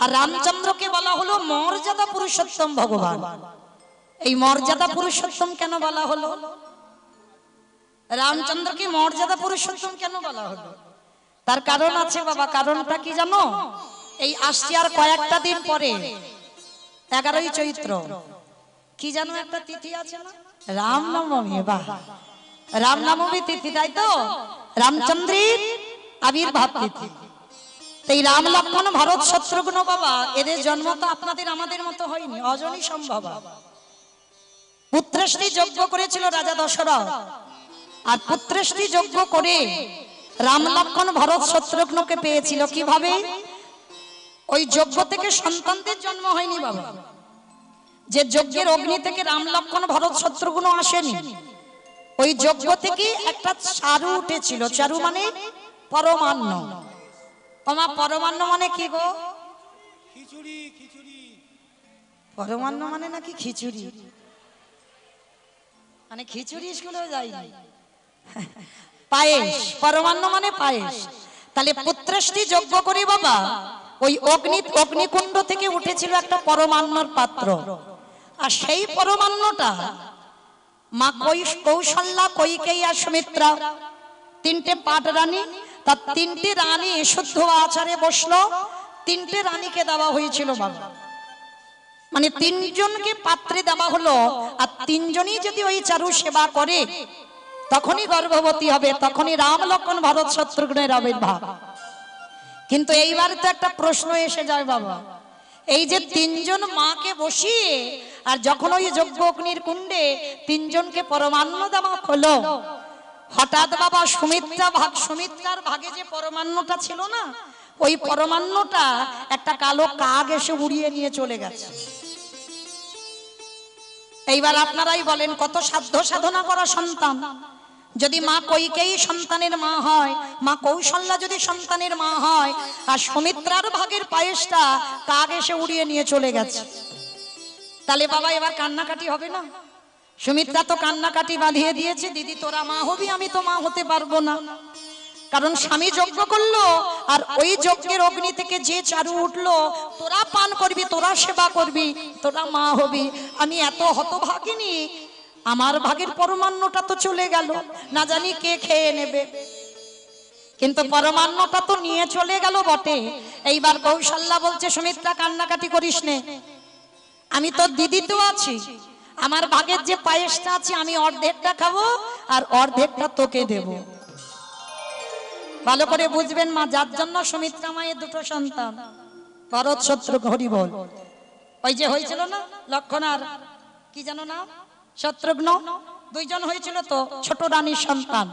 আর রামচন্দ্রকে বলা হলো মর্যাদা পুরুষোত্তম ভগবান। এই মর্যাদা পুরুষোত্তম কেন বলা হলো? রামচন্দ্রকে মর্যাদা পুরুষোত্তম কেন বলা হলো? তার কারণ আছে বাবা। কারণটা কি জানো? এই আসছে আর কয়েকটা দিন পরে 11ই চৈত্র, কি জানো একটা তিথি আছে না, রামনবমী। বাহ, রামনবমী তিথি, তাই তো? রামচন্দ্রের আবির্ভাব তিথি। এই রাম লক্ষ্মণ ভরত শত্রুঘ্ন বাবা, এদের জন্ম তো আপনাদের আমাদের মতো হয়নি, অজনী সম্ভব। পুত্রেষ্টি যজ্ঞ করেছিল রাজা দশরথ, আর পুত্রেষ্টি যজ্ঞ করে রাম লক্ষ্মণ ভরত শত্রুঘ্নকে পেয়েছিল। কিভাবে? ওই যজ্ঞ থেকে সন্তানদের জন্ম হয়নি বাবা। যে যজ্ঞের অগ্নি থেকে রাম লক্ষ্মণ ভরত শত্রুঘ্ন আসেনি, ওই যজ্ঞ থেকে একটা চারু উঠেছিল। চারু মানে পরমান্ন। তোমার পরমান্ন মানে কি গো? খিচুড়ি। খিচুড়ি পরমান্ন মানে নাকি খিচুড়ি? মানে খিচুড়ি স্কুলেও যায়নি। পায়েস, পরমান্ন মানে পায়েস। তাহলে পুত্রেষ্টি যজ্ঞ করে বাবা ওই অগ্নিকুণ্ড থেকে উঠেছিল একটা পরমান্নর পাত্র। আর সেই পরমান্নটা মা কৌশল্যা, কৈকেয়ী আর সুমিত্রা, তিনটে পাট রানী, তার তিনটে রানী শুদ্ধ আচারে বসলো। তিনটে রানীকে দেওয়া হয়েছিল বাবা, মানে তিনজনকে পাত্রে দেওয়া হলো। আর তিনজনই যদি ওই চারু সেবা করে তখনই গর্ভবতী হবে, তখনই রাম লক্ষ্মণ ভরত শত্রুঘ্নের আবির্ভাব। কিন্তু এইবার তো একটা প্রশ্ন এসে যায় বাবা, এই যে তিনজন মাকে বসিয়ে আর যখন ওই যজ্ঞ অগ্নির কুণ্ডে তিনজনকে পরমান্ন দেওয়া হলো, হঠাৎ বাবা সুমিত্রার ভাগে যে পরমান্নটা ছিল না, ওই পরমান্নটা একটা কালো কাক এসে উড়িয়ে নিয়ে চলে গেছে। এইবার আপনারাই বলেন, কত সাধ্য সাধনা করা সন্তান যদি মা কৈকেয়ী সন্তানের মা হয়, মা কৌশল্যা যদি সন্তানের মা হয়, আর সুমিত্রার ভাগের পায়েসটা কাক এসে উড়িয়ে নিয়ে চলে গেছে, তাহলে বাবা এবার কান্নাকাটি হবে না? সুমিত্রা তো কান্নাকাটি বাঁধিয়ে দিয়েছে, দিদি তোরা মা হবি, আমি তো মা হতে পারবো না। কারণ স্বামী যজ্ঞ করলো, আর ওই যজ্ঞের অগ্নি থেকে যে চারু উঠলো, তোরা পান করবি, তোরা সেবা করবি, তোরা মা হবি। আমি এত হতভাগিনী, আমার ভাগের পরমান্নটা তো চলে গেল, না জানি কে খেয়ে নেবে। কিন্তু পরমান্নটা তো নিয়ে চলে গেল বটে। এইবার কৌশল্যা বলছে, সুমিত্রা কান্নাকাটি করিস নে, আমি তো দিদি তো আছি, আমার ভাগের যে পায়েসটা আছে আমি অর্ধেকটা খাবো আর অর্ধেকটা তোকে দেব। ভালো করে বুঝবেন মা, যার জন্য সুমিত্রা মায়ের দুটো সন্তান, ভরত শত্রুঘ্ন, হরি বল। ওই যে হয়েছিল না লক্ষ্মণ আর কি জানো না শত্রুঘ্ন, দুইজন হয়েছিল তো ছোট রানীর সন্তান।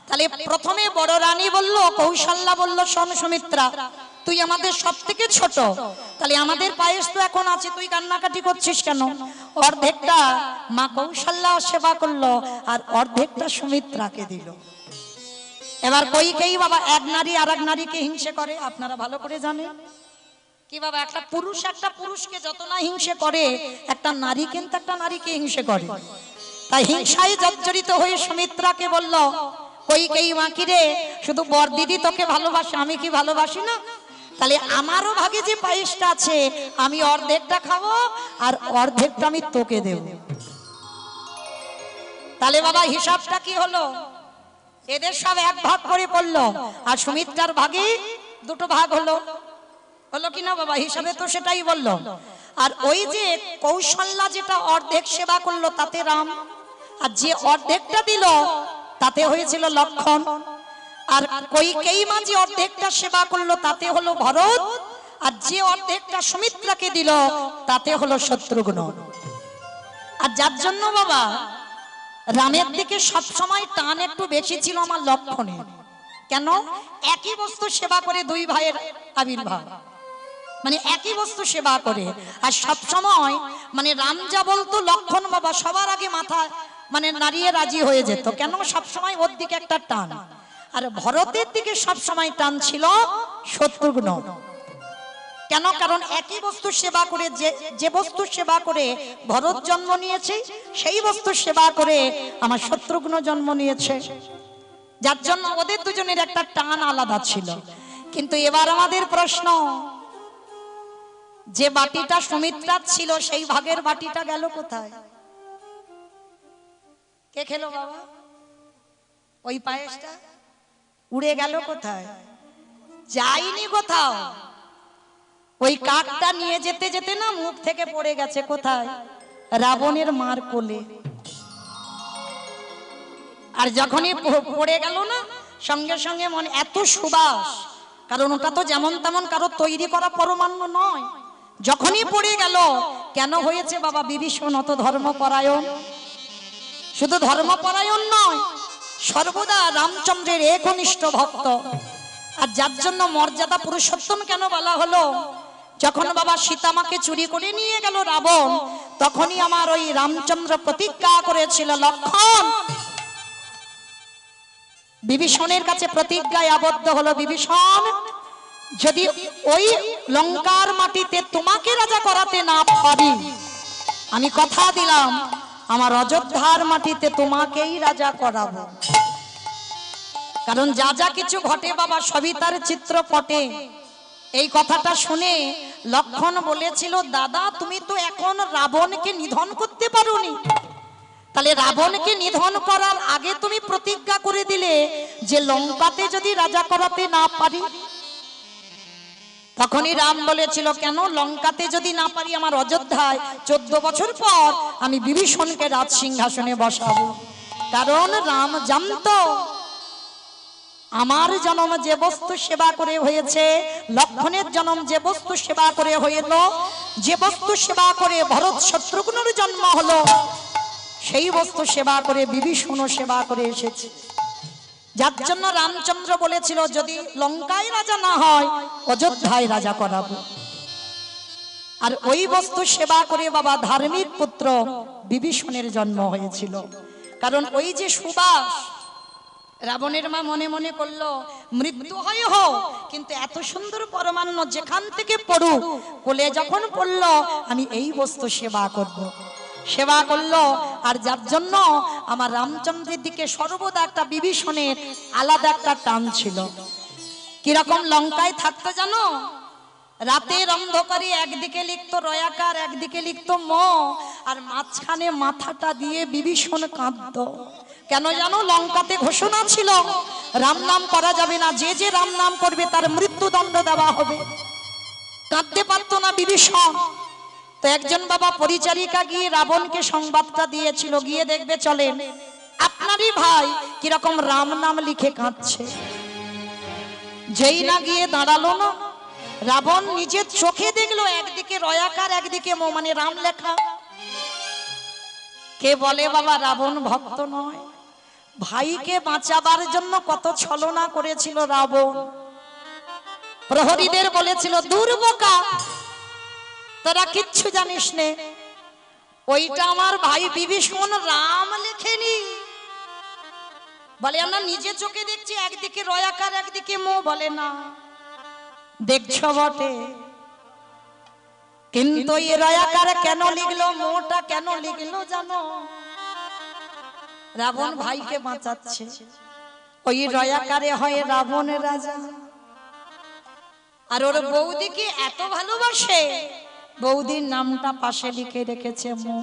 তাহলে প্রথমে বড় রানী বলল, কৌশল্যা বলল, শোন সুমিত্রা, তুই আমাদের সব থেকে ছোট, তাহলে আমাদের পায়েস তো এখন আছে, তুই কান্নাকাটি করছিস কেন? অর্ধেকটা মা কৌশল্যা সেবা করলো আর অর্ধেকটা সুমিত্রাকে দিল। এবার কৈকেয়ী বাবা এক নারী আর এক নারীকে হিংসে করে, আপনারা ভালো করে জানেন। কি বাবা, একটা পুরুষকে যত না হিংসে করে, একটা নারী কিন্তু একটা নারীকে হিংসে করে। তাই হিংসায় জর্জরিত হয়ে সুমিত্রাকে বলল, কৈকেয়ী মা, কি রে, শুধু বর দিদি তোকে ভালোবাসে, আমি কি ভালোবাসি না? তাহলে আমারও ভাগে যে পায়েসটা আছে আমি অর্ধেকটা খাবো আর অর্ধেকটা আমি তোকে দেব। তাহলে বাবা হিসাবটা কি হলো? এদের সব এক ভাগ করে পড়লো, আর সুমিত্রার ভাগে দুটো ভাগ হলো। হলো কি না বাবা? হিসাবে তো সেটাই বললো। আর ওই যে কৌশল্যা যেটা অর্ধেক সেবা করলো তাতে রাম, আর যে অর্ধেকটা দিল তাতে হয়েছিল লক্ষ্মণ। আর কৈকেয়ী মা যে অর্ধেকটা সেবা করলো তাতে হলো ভরত, আর যে অর্ধেকটা সুমিত্রাকে দিল তাতে হলো শত্রুঘ্ন। আর যার জন্য বাবা রামের দিকে সবসময় টান একটু বেশি ছিল আমার লক্ষ্মণের। কেন? একই বস্তু সেবা করে দুই ভাইয়ের আবির্ভাব, মানে একই বস্তু সেবা করে। আর সব সময় মানে রাম যা বলতো লক্ষ্মণ বাবা সবার আগে মাথা মানে নাড়িয়ে রাজি হয়ে যেত। কেন? সব সময় ওর দিকে একটা টান। আর ভরতের দিকে সব সময় টান ছিল শত্রুঘ্ন। কেন? কারণ একই বস্তু সেবা করে, যে বস্তু সেবা করে ভরত জন্ম নিয়েছে, সেই বস্তু সেবা করে আমার শত্রুঘ্ন জন্ম নিয়েছে, যার জন্য ওদের দুজনের একটা টান আলাদা ছিল। কিন্তু এবার আমাদের প্রশ্ন, যে বাটিটা সুমিত্রার ছিল সেই ভাগের বাটিটা গেল কোথায়? কে খেলো বাবা? ওই পায়েসটা উড়ে গেল কোথায়? যায়নি কোথাও। ওই কাকটা নিয়ে যেতে যেতে না মুখ থেকে পড়ে গেছে কোথায়? রাবণের মার কোলে। আর যখনই পড়ে গেল না সঙ্গে সঙ্গে মনে এত সুবাস, কারণ ওটা তো যেমন তেমন কারো তৈরি করা পরমাণু নয়। যখনই পড়ে গেল, কেন হয়েছে বাবা? বিভীষণ অত ধর্মপরায়ণ, শুধু ধর্মপরায়ণ নয়, সর্বদা রামচন্দ্রের একনিষ্ঠ ভক্ত। আর যার জন্য মর্যাদা পুরুষোত্তম কেন বলা হলো? যখন বাবা সীতামাকে চুরি করে নিয়ে গেল রাবণ, তখনই আমার ওই রামচন্দ্র প্রতিজ্ঞা করেছিল, লক্ষণ বিভীষণের কাছে প্রতিজ্ঞায় আবদ্ধ হলো, বিভীষণ যদি ওই লঙ্কার মাটিতে তোমাকে রাজা করাতে না পারি, আমি কথা দিলাম আমার অযোধ্যার মাটিতে তোমাকেই রাজা করাবো। কারণ যা যা কিছু ঘটে বাবা সবই তার চিত্রপটে। এই কথাটা শুনে লক্ষণ বলেছিল, দাদা তুমি তো এখন রাবণকে নিধন করতে পারোনি, তাহলে রাবণকে নিধন করার আগে তুমি প্রতিজ্ঞা করে দিলে যে লঙ্কাতে যদি রাজা করাতে না পারি। তখনই রাম বলেছিল, কেন লঙ্কাতে যদি না পারি আমার অযোধ্যায় 14 বছর পর আমি বিভীষণকে রাজ সিংহাসনে বসাবো। কারণ রাম জানতো আমার জন্ম যে বস্তু সেবা করে হয়েছে, লক্ষণের জন্ম যে বস্তু সেবা করে হইল, যে বস্তু সেবা করে ভরত শত্রুঘ্নের জন্ম হলো, সেই বস্তু সেবা করে বিভীষণও সেবা করে এসেছে। যার জন্য রামচন্দ্র বলেছিল, যদি লঙ্কায় রাজা না হয় অযোধ্যায় রাজা করাবো। আর ওই বস্তু সেবা করে বাবা ধার্মিক পুত্র বিভীষণের জন্ম হয়েছিল। কারণ ওই যে সুবাস, রাবণের মা মনে মনে করলো মৃত্যু হয় হোক, কিন্তু এত সুন্দর পরমান্ন যেখান থেকে পড়ুক, কোলে যখন পড়লো আমি এই বস্তু সেবা করব। সেবা করলো। আর যার জন্য আমার রামচন্দ্রের দিকে সর্বদা একটা বিভীষণের আলাদা একটা টান ছিল। কিরকম লঙ্কায় থাকতো জানো? রাতের অন্ধকারে একদিকে লিখতো রয়াকার, একদিকে লিখতো ম, আর মাঝখানে মাথাটা দিয়ে বিভীষণ কাঁদতো। কেন জানো? লঙ্কাতে ঘোষণা ছিল রাম নাম করা যাবে না, যে যে রাম নাম করবে তার মৃত্যুদণ্ড দেওয়া হবে। কাঁদতে পারতো না বিভীষণ। তো একজন বাবা পরিচারিকা গিয়ে রাবণকে সংবাদটা দিয়েছিল, গিয়ে দেখবে চলেন আপনারই ভাই কিরকম রাম নাম লিখে কাঁদছে। যেই না গিয়ে দাঁড়ালো না, রাবণ নিজের চোখে দেখলো একদিকে রয়াকার একদিকে ম, মানে রাম লেখা। কে বলে বাবা রাবণ ভক্ত নয়? ভাইকে বাঁচাবার জন্য কত ছলনা করেছিল রাবণ। প্রহরীদের বলেছিল, দুর্বোকা তোরা কিচ্ছু জানিস নে, ওইটা আমার ভাই বিভীষণ রাম লেখেনি। বলে আমরা নিজে চোখে দেখছি একদিকে রয়াকার একদিকে মো। বলে না, দেখছ বটে, কিন্তু এই রয়াকার কেন লিখলো, মোটা কেন লিখলো জানো? রাবণ ভাইকে বাঁচাচ্ছে। ওই রয়াকারে হয় রাবণ রাজা। আর ওর বৌদিকে এত ভালোবাসে, বৌদির নামটা পাশে লিখে রেখেছে মো।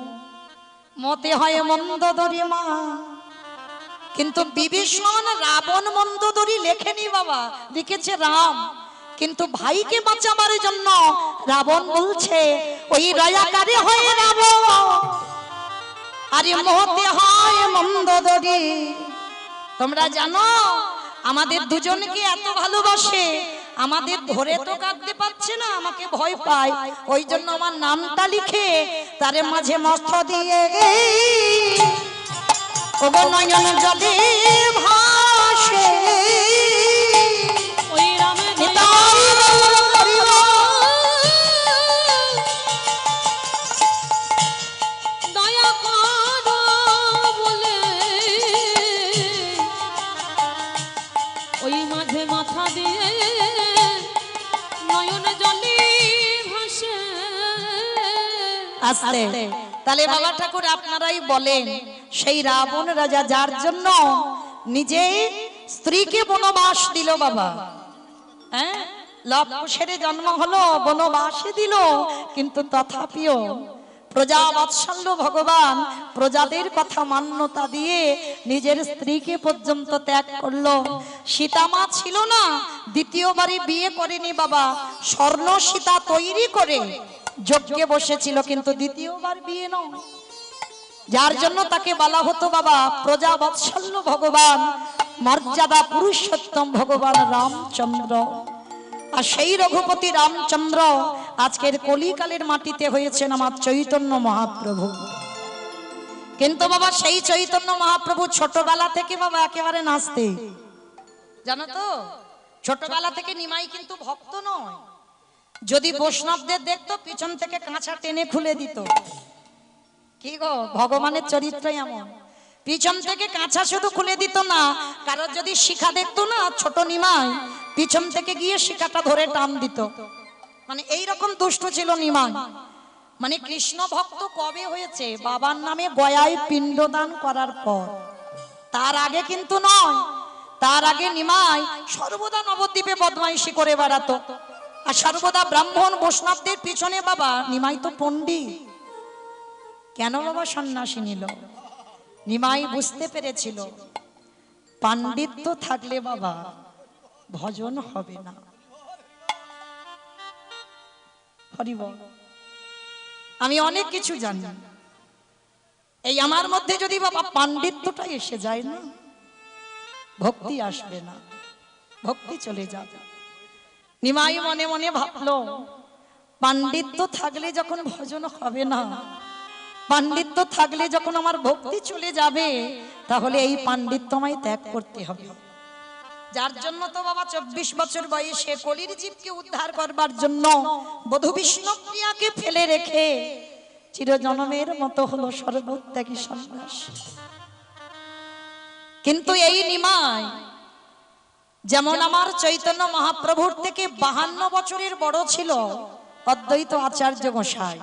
মতে হয় মন্দোদরী মা। কিন্তু বিভীষণ রাবণ মন্দোদরী লেখেনি বাবা, লিখেছে রাম। কিন্তু ভাইকে বাঁচাবার জন্য রাবণ বলছে ওই রয়াকারে হয় রাবণ, আরে মতে হয় মন্দোদরী। তোমরা জানো আমাদের দুজনকে এত ভালোবাসে, আমাদের ধরে তো কাঁদতে পারছে না, আমাকে ভয় পায়, ওই জন্য আমার নামটা লিখে তারে মাঝে মস্ত দিয়ে ওগো নয়ন জলে ভাসে ওই রামে দয়া করো বলে ওই মাঝে মাথা দিয়ে নয়ন জলে ভাসে। আস্তে তাহলে বাবা ঠাকুর আপনারাই বলেন, সেই রাবণ রাজা যার জন্য নিজে স্ত্রীকে বনবাস দিল বাবা, হ্যাঁ লব কুশের জন্ম হলো, বনবাসে দিল, কিন্তু তথাপিও প্রজা বাৎসল্য ভগবান প্রজাদের কথা মান্যতা দিয়ে নিজের স্ত্রীকে পর্যন্ত ত্যাগ করলো। সীতা মা ছিল না, দ্বিতীয়বারই বিয়ে করেনি বাবা, স্বর্ণ সীতা তৈরি করে যজ্ঞে বসেছিল, কিন্তু দ্বিতীয়বার বিয়ে নয়। যার জন্য তাকে বলা হতো বাবা প্রজা বাৎসল্য ভগবান, মর্যাদা পুরুষোত্তম ভগবান রামচন্দ্র। আর সেই রঘুপতি রামচন্দ্র আজকের কলিকালের মাটিতে হয়েছেন আমার চৈতন্য মহাপ্রভু। কিন্তু বাবা সেই চৈতন্য মহাপ্রভু ছোটবেলা থেকে বাবা একেবারে নাচতে, জানো তো, ছোটবেলা থেকে নিমাই কিন্তু ভক্ত নয়। যদি বৈষ্ণবদের দেখতো পিছন থেকে কাঁচা টেনে খুলে দিত। কি গো, ভগবানের চরিত্র এমন, পিছন থেকে কাঁচা শুধু খুলে দিত না, কারোর যদি শিখা দেখতো না ছোট নিমাই, পিছন থেকে গিয়ে শিখাটা ধরে টান দিত। মানে এইরকম দুষ্ট ছিল নিমাই। মানে কৃষ্ণ ভক্ত কবে হয়েছে? বাবার নামে গয়ায় পিণ্ডদান করার পর, তার আগে কিন্তু নয়। তার আগে নিমাই সর্বদা নবদ্বীপে বদমাইশি করে বেড়াতো, আর সর্বদা ব্রাহ্মণ বৈষ্ণবদের পিছনে বাবা নিমাই তো পণ্ডিত। কেন বাবা সন্ন্যাসী নিল? নিমাই বুঝতে পেরেছিল পাণ্ডিত্য থাকলে বাবা ভজন হবে না। হরিবল, আমি অনেক কিছু জানি, এই আমার মধ্যে যদি বাবা পাণ্ডিত্যটা এসে যায় না, ভক্তি আসবে না, ভক্তি চলে যাবে। নিমাই মনে মনে ভাবলো পাণ্ডিত্য থাকলে যখন ভজন হবে না, পাণ্ডিত্য থাকলে যখন আমার ভক্তি চলে যাবে, তাহলে এই পাণ্ডিত্য আমায় ত্যাগ করতে হবে। যার জন্য তো বাবা 24 বছর বয়সে কলির জীবকে উদ্ধার করবার জন্য বধূ বিষ্ণুপ্রিয়াকে ফেলে রেখে চিরজন্মের মতো হলো সর্বত্যাগী সন্ন্যাস। কিন্তু এই নিমাই যেমন আমার চৈতন্য মহাপ্রভুর থেকে 52 বছরের বড় ছিল অদ্বৈত আচার্য গোসাই,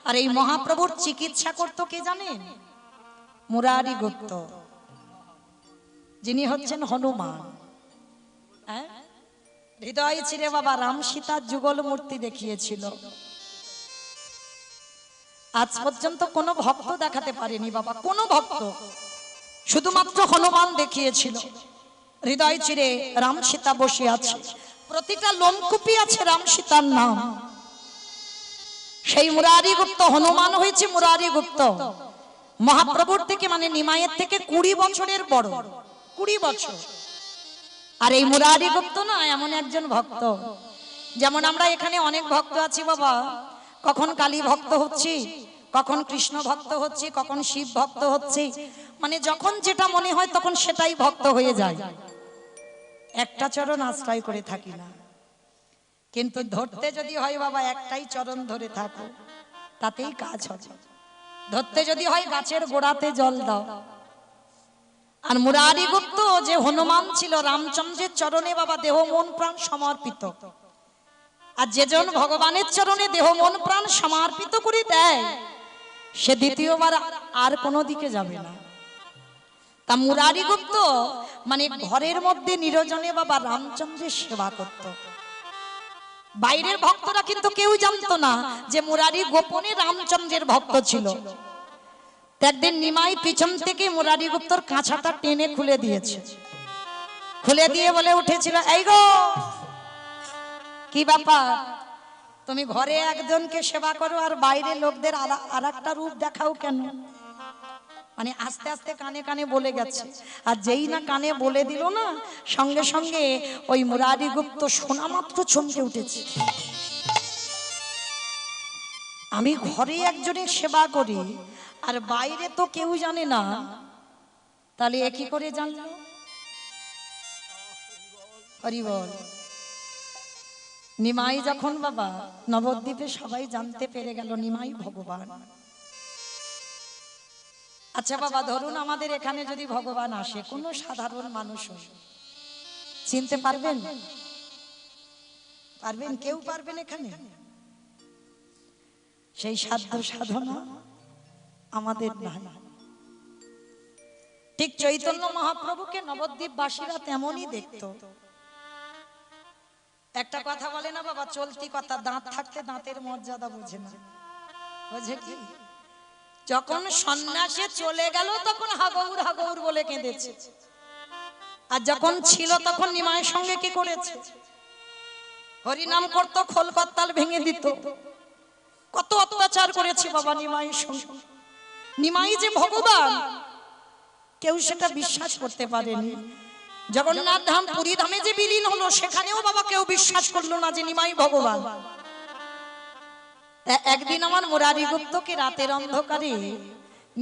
আর এই মহাপ্রভুর চিকিৎসা করতো কে জানেন? মুরারি গুপ্ত, যিনি হচ্ছেন হনুমান। হৃদয় ছিঁড়ে বাবা রাম সীতার যুগল মূর্তি দেখিয়েছিল। আজ পর্যন্ত কোনো ভক্ত দেখাতে পারেনি বাবা, কোনো ভক্ত, শুধুমাত্র হনুমান দেখিয়েছিল। হৃদয় চিরে রাম সীতা বসে আছে, প্রতিটা লোমকূপে আছে রাম সীতার নাম। সেই মুরারি গুপ্ত হনুমান হয়েছে মুরারি গুপ্ত, মহাপ্রভুর থেকে মানে নিমাইয়ের থেকে 20 বছরের বড়, 20 বছর। আর এই মুরারি গুপ্ত না এমন একজন ভক্ত, যেমন আমরা এখানে অনেক ভক্ত আছি বাবা, কখন কালী ভক্ত হচ্ছি, কখন কৃষ্ণ ভক্ত হচ্ছি, কখন শিব ভক্ত হচ্ছি, মানে যখন যেটা মনে হয় তখন সেটাই ভক্ত হয়ে যায়। একটা চরণ আশ্রয় করে থাকি না, কিন্তু ধরতে যদি হয় বাবা একটাই চরণ ধরে থাকো, তাতেই কাজ হবে। ধরতে যদি হয় গাছের গোড়াতে জল দাও। আর মুরারি গুপ্ত যে হনুমান ছিল, রামচন্দ্রের চরণে বাবা দেহ মন প্রাণ সমর্পিত। আর যেজন ভগবানের চরণে দেহ মন প্রাণ সমর্পিত করে দেয়, সে দ্বিতীয়বার আর কোনো দিকে যাবে না। তা মুরারি গুপ্ত মানে ঘরের মধ্যে নিরজনে বাবা রামচন্দ্রের সেবা করত। বাইরের ভক্তরা কিন্তু কেউ জানতো না যে মুরারি গোপনে রামচন্দ্রের ভক্ত ছিল। একদিন নিমাই পিছন থেকে মুরারি গুপ্তর কাঁচাটা টেনে খুলে দিয়েছে, খুলে দিয়ে বলে উঠেছিল, এই গো কি ব্যাপার, তুমি ঘরে একজনকে সেবা করো আর বাইরে লোকদের আর একটা রূপ দেখাও কেন? মানে আস্তে আস্তে কানে কানে বলে গেছে, আর যেই না কানে বলে দিল না, সঙ্গে সঙ্গে ওই মুরারি গুপ্ত শোনা মাত্র চমকে উঠেছে। আমি ঘরে একজনের সেবা করি আর বাইরে তো কেউ জানে না, তাহলে এ কি করে জানলো? হরি বল। নিমাই যখন বাবা নবদ্বীপে সবাই জানতে পেরে গেল নিমাই ভগবান। আচ্ছা বাবা, ধরুন আমাদের এখানে যদি ভগবান আসে, কোনো সাধারণ মানুষ চিনতে পারবেন? পারবেন? কেউ পারবেন এখানে? সেই সাধ্য সাধনা আমাদের নাই। ঠিক চৈতন্য মহাপ্রভুকে নবদ্বীপবাসীরা তেমনই দেখত। একটা কথা বলে না বাবা, চলতি কথা, দাঁত থাকতে দাঁতের মর্যাদা বোঝে না, বোঝে কি? যখন সন্ন্যাসে চলে গেল তখন হাগৌর হাগৌর বলে কেঁদেছে, আর যখন ছিল তখন নিমাইয়ের সঙ্গে কি করেছে? হরিনাম করতো, খোল করতাল ভেঙে দিত, কত অত্যাচার করেছে বাবা নিমাইয়ের সঙ্গে। নিমাই যে ভগবান কেউ সেটা বিশ্বাস করতে পারেনি। জগন্নাথ ধাম পুরী ধামে যে বিলীন হলো সেখানেও বাবা কেউ বিশ্বাস করলো না যে নিমাই ভগবান। একদিন আমার মুরারি গুপ্তকে রাতের অন্ধকারে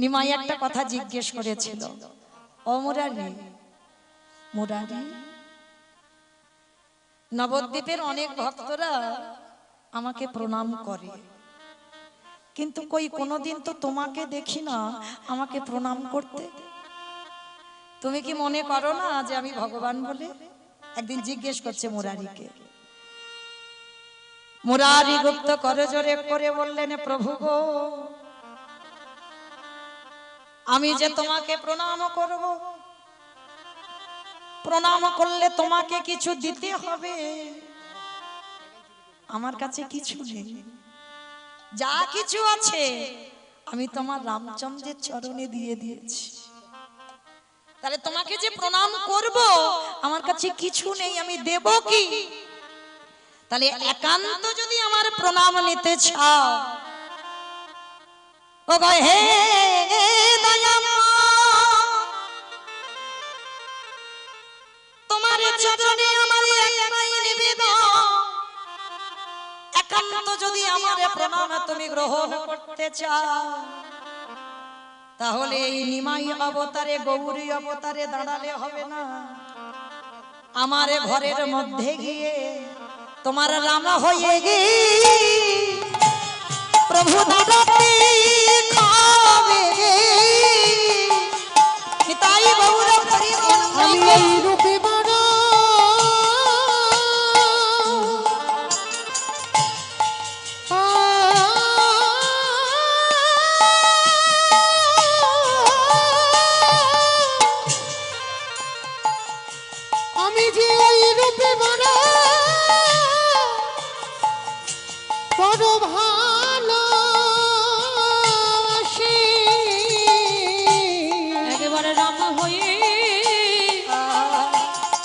নিমাই একটা কথা জিজ্ঞেস করেছিল, ও মুরারি, মুরারি, নবদ্বীপের অনেক ভক্তরা আমাকে প্রণাম করে, কিন্তু কই কোনোদিন তো তোমাকে দেখি না আমাকে প্রণাম করতে। তুমি কি মনে করো না যে আমি ভগবান বলে? একদিন জিজ্ঞেস করছে মুরারিকে। মুরারি গুপ্ত করজোরে করে বললেন, প্রভু গো, আমি যে তোমাকে প্রণাম করব, প্রণাম করলে তোমাকে কিছু দিতে হবে, আমার কাছে কিছু নেই, যা কিছু আছে আমি তোমার রামচন্দ্রের চরণে দিয়ে দিয়েছি। তাহলে তোমাকে যে প্রণাম করব আমার কাছে কিছু নেই, আমি দেব কি? তাহলে একান্ত যদি আমার প্রণাম নিতে চাও, ও গো হে দয়াময়, তোমার চরণে আমার একটাই নিবেদন, একান্ত যদি আমার প্রণাম তুমি গ্রহণ করতে চাও, তাহলে এই নিমাই অবতারে, গৌরী অবতারে দাঁড়ালে হবে না, আমার ঘরের মধ্যে গিয়ে তোমার রাম হয়ে গে প্রভু দাদাতে খাবে গে। নিতাই গৌর হরি বল। আমি এই রূপে বড় আমি যে ওই রূপে বড় বড় ভালোবাসি, একেবারে রাম হয়ে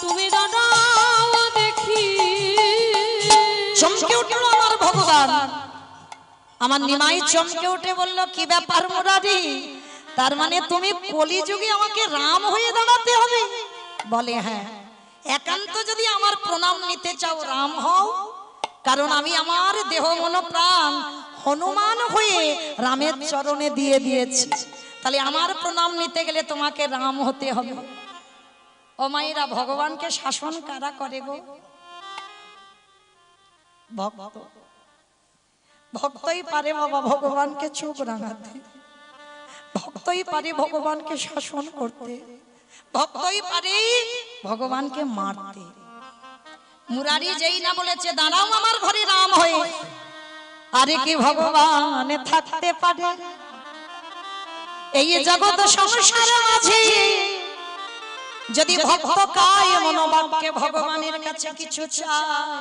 তুমি দাঁড়াও দেখি। চমকে উঠলো আমার ভগবান, আমার নিমাই চমকে উঠে বলল, কি ব্যাপার মুরারি, তার মানে তুমি কলিযুগে আমাকে রাম হয়ে দাঁড়াতে হবে? বলে হ্যাঁ, একান্ত যদি আমার প্রণাম নিতে চাও রাম হও, কারণ আমি আমার দেহ মন প্রাণ হনুমান হয়ে রামের চরণে দিয়ে দিয়েছি, তাহলে আমার প্রণাম নিতে গেলে তোমাকে রাম হতে হবে। ও মায়েরা, ভগবানকে শাসন কারা করে গো? ভক্ত। ভক্তই পারে বাবা ভগবানকে চোখ রাঙাতে, ভক্তই পারে ভগবানকে শাসন করতে, ভক্তই পারে ভগবানকে মারতে। মুরারি যেই না বলেছে দাঁড়াও আমার ঘরে রাম হয়ে, আরে কি ভগবান থাকতে পারে এই জগৎ সংসার মাঝে? যদি ভক্ত কায় মনোবাক্যে ভগবানের কাছে কিছু চায়,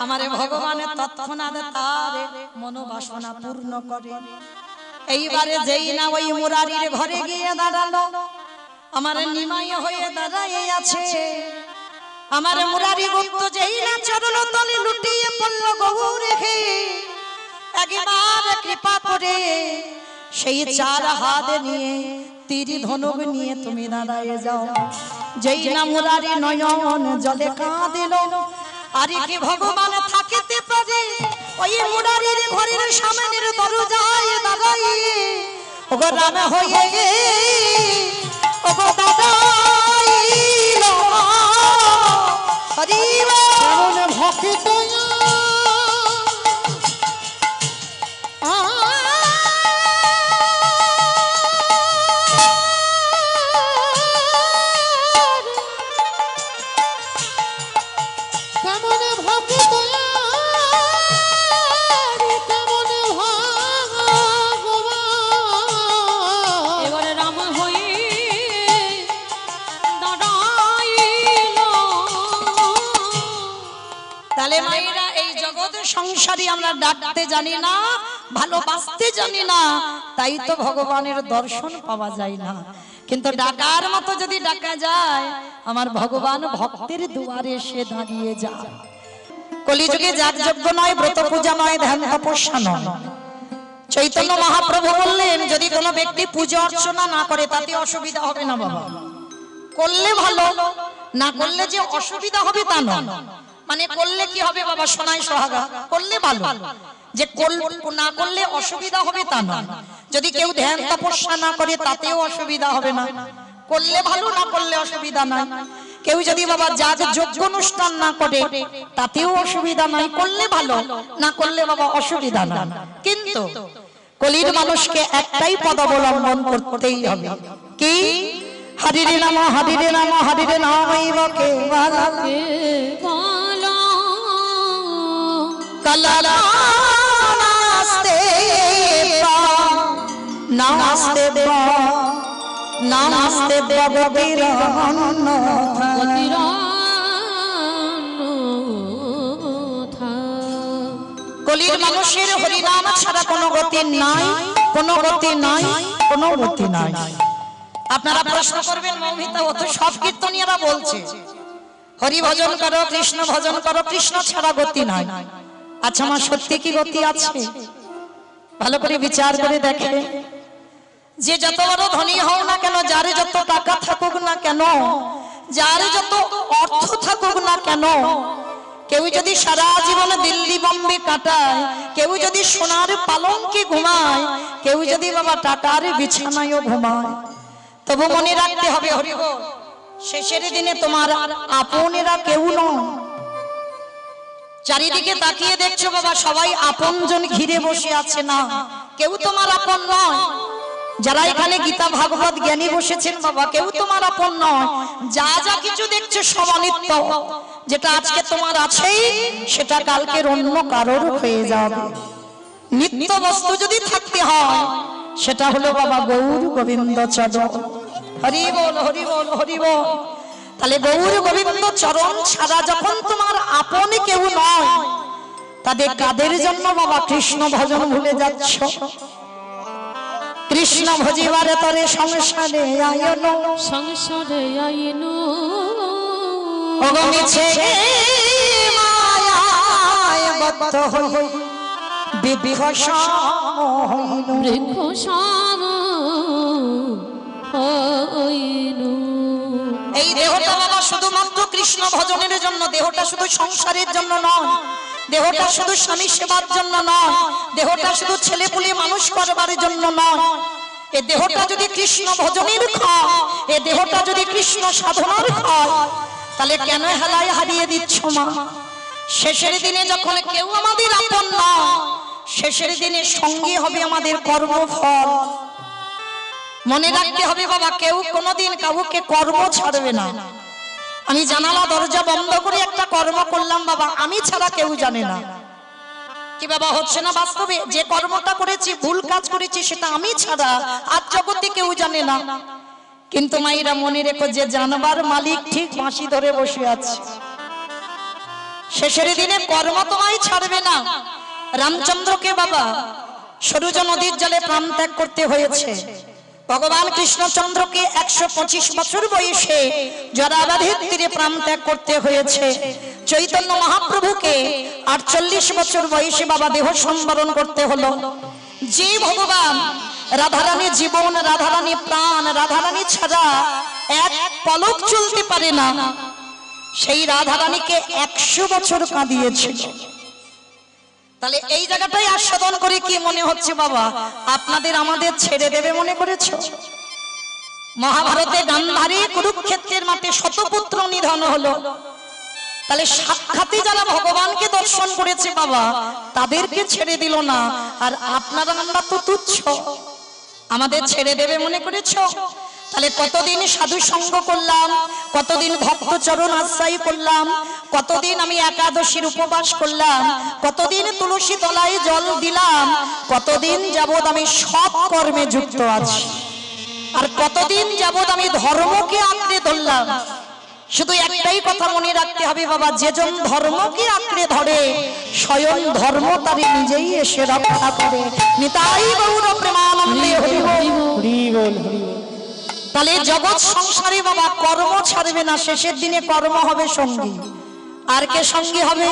আমারে ভগবানের তৎক্ষণাৎ তার মনোবাসনা পূর্ণ করে। এইবারে যেই না ওই মুরারির ঘরে গিয়ে দাঁড়ালো, আমার নিমাই হয়ে দাঁড়ায় আছে, আমার মুরারি গুপ্ত যেই না চরণ তলে লুটিয়ে পড়ল গৌর রেখে, একবার কৃপা করে সেই চার হাত নিয়ে তীর ধনুক নিয়ে তুমি দাঁড়ায় যাও। যেই না মুরারি নয়ন জলে কাঁদিল, আরে কি ভগবান থাকিতে পারে ওই মুরারির ঘরের সামনের দরজায় দাঁড়াইয়ে, ওগো রাম হয়ে গে, ওগো দাদাইল হরিব ভক্ত কেমন ভক্ত কেমন ভগবান, এবারে রাম হয়ে দাঁড়াইল, যদি আমরা ডাকতে জানি না, ভালোবাসতে জানি না, তাই তো ভগবানের দর্শন পাওয়া যায় না। কিন্তু ডাকার মতো যদি ডাকা যায়, আমার ভগবান ভক্তের দুয়ারে এসে দাঁড়িয়ে যায়। কলিযুগে যাগযজ্ঞ নয়, ব্রত পূজা নয়, ধ্যান তপস্যা নয়। চৈতন্য মহাপ্রভু বললেন, যদি কোনো ব্যক্তি পূজা অর্চনা না করে তাতে অসুবিধা হবে না বাবা, করলে ভালো, না করলে যে অসুবিধা হবে তা নয়। মানে করলে কি হবে বাবা, সোনায় সোহাগা, করলে ভালো, যে না করলে অসুবিধা হবে তা নয়। যদি কেউ ধ্যান তপস্যা না করে তাতেও অসুবিধা হবে না, করলে ভালো, না করলে অসুবিধা নাই। কেউ যদি বাবা যাগযজ্ঞ অনুষ্ঠান না করে তাতেও অসুবিধা নাই, করলে ভালো, না করলে বাবা অসুবিধা না। কিন্তু কলির মানুষকে একটাই পদ অবলম্বন করতেই হবে, কি? হরিরে নাম, হরিরে নাম, হরিরে নামাইব কেবলা কালা নাস্তে নাস্তে নাস্তে বগবিরহন কলির মানুষের হরিনাম ছাড়া কোনো গতি নাই, কোনো গতি নাই, কোনো গতি নাই। আপনারা প্রশ্ন করবেন, মৌমিতা ও তো সব কীর্তনীয়রা বলছে হরি ভজন করো, কৃষ্ণ ভজন করো, কৃষ্ণ ছাড়া গতি নাই। আচ্ছা মা, সত্যি কি গতি আছে? ভালো করে বিচার করে দেখে, যে যত বড় ধনী হও না কেন, যারে যত টাকা থাকুক না কেন, যারে যত অর্থ থাকুক না কেন, কেউ যদি সারা জীবন দিল্লি বোম্বে কাটায়, কেউ যদি সোনার পালঙ্কে ঘুমায়, কেউ যদি বাবা টাকার বিছানায়ও ঘুমায়, তবু মনে রাখতে হবে হরিবল, শেষের দিনে তোমার আপনেরা কেউ নয়। চারিদিকে তাকিয়ে দেখছো বাবা, সবাই আপনজন ঘিরে বসে আছে, না, কেউ তোমার আপন নয়। যারা এখানে গীতা ভাগবত জ্ঞানী বসেছেন বাবা, কেউ তোমার আপন নয়। যা যা কিছু দেখছো সব অনিত্য। যেটা আজকে তোমার আছেই, সেটা কালকের অন্য কারোর হয়ে যাবে। নিত্য বস্তু যদি থাকতে হয়, সেটা হলো বাবা গৌর গোবিন্দ চরণ। হরি বল, হরি বল, হরি বল। তাহলে গৌর গোবিন্দ চরণ ছাড়া যখন তোমার আপন কেউ নয়, তাদের কাদের জন্য বাবা কৃষ্ণ ভজন ভুলে যাচ্ছ? কৃষ্ণ ভজিবার তরে সংসারে আয়নো, সংসারে আইনু অগমিছে মায়ায় বদ্ধ হই বিভীষণ হইনু। বৃক্ষসাম হইনু। এই দেহটা বাবা শুধুমাত্র কৃষ্ণ ভজনের জন্য, দেহটা শুধু সংসারের জন্য নয়, দেহটা শুধু স্বামী সেবার জন্য নয়, দেহটা শুধু ছেলে পুলে মানুষ করবার জন্য নয়। এই দেহটা যদি কৃষ্ণ ভজনের খায়, এই দেহটা যদি কৃষ্ণ সাধনার খায়, তাহলে কেন হেলায় হারিয়ে দিচ্ছ মা? শেষের দিনে যখন কেউ আমাদের আপন নয়, শেষের দিনে সঙ্গী হবে আমাদের কর্মফল। মনে রাখতে হবে বাবা, কেউ কোনোদিন কাউকে কর্ম ছাড়বে না। আমি জানালা দরজা বন্ধ করে একটা কর্ম করলাম বাবা, আমি ছাড়া কেউ জানে না। কি বাবা হচ্ছে না? বাস্তবে যে কর্মটা করেছি, ভুল কাজ করেছি, সেটা আমি ছাড়া আর জগতে কেউ জানে না। কিন্তু মায়েরা মনে রেখো, যে জানবার মালিক ঠিক বাঁশি ধরে বসে আছে। শেষের দিনে কর্ম তোমায় ছাড়বে না। রামচন্দ্রকে বাবা সরুজ নদীর জলে প্রাণ ত্যাগ করতে হয়েছে। ভগবান কৃষ্ণচন্দ্রকে 125 বছর বয়সে জরাবাধির তীরে প্রাণ ত্যাগ করতে হয়েছে। চৈতন্য মহাপ্রভুকে 48 বছর বয়সে বাবা দেহ সম্বরণ করতে হলো। যে ভগবান রাধারানী জীবন, রাধারানী প্রাণ, রাধারানী ছাড়া এক পলক চলতে পারে না, সেই রাধারানীকে 100 বছর কাঁদিয়েছিল। তাহলে এই জায়গাটাই আস্বাদন করে কি মনে হচ্ছে বাবা, আপনাদের আমাদের ছেড়ে দেবে মনে করেছ? মহাভারতে গান্ধারী কুরুক্ষেত্রের মাঠে শতপুত্র নিধন হলো। তাহলে সাক্ষাতে যারা ভগবানকে দর্শন করেছে বাবা, তাদেরকে ছেড়ে দিল না। আর আপনারা আমরা তো তুচ্ছ, আমাদের ছেড়ে দেবে মনে করেছ? তাহলে কতদিন সাধু সঙ্গ করলাম, কতদিন ভক্ত চরণ আশ্রয় করলাম, কতদিন আমি একাদশীর উপবাস করলাম, কতদিন তুলসী তলায় জল দিলাম, কতদিন যাবৎ আমি সব কর্মে যুক্ত আছি, আর কতদিন যাবৎ আমি ধর্মকে আঁকড়ে ধরলাম। শুধু একটাই কথা মনে রাখতে হবে বাবা, যেজন ধর্মকে আঁকড়ে ধরে স্বয়ং ধর্ম তারে নিজেই এসে রক্ষা করে। নিতাই গৌর প্রেমানন্দে হরি বল। হরি বল হরি বল। তাহলে জগৎ সংসারে বাবা কর্ম ছাড়বে না, শেষের দিনে কর্ম হবে সঙ্গী। আর কে সঙ্গী হবে?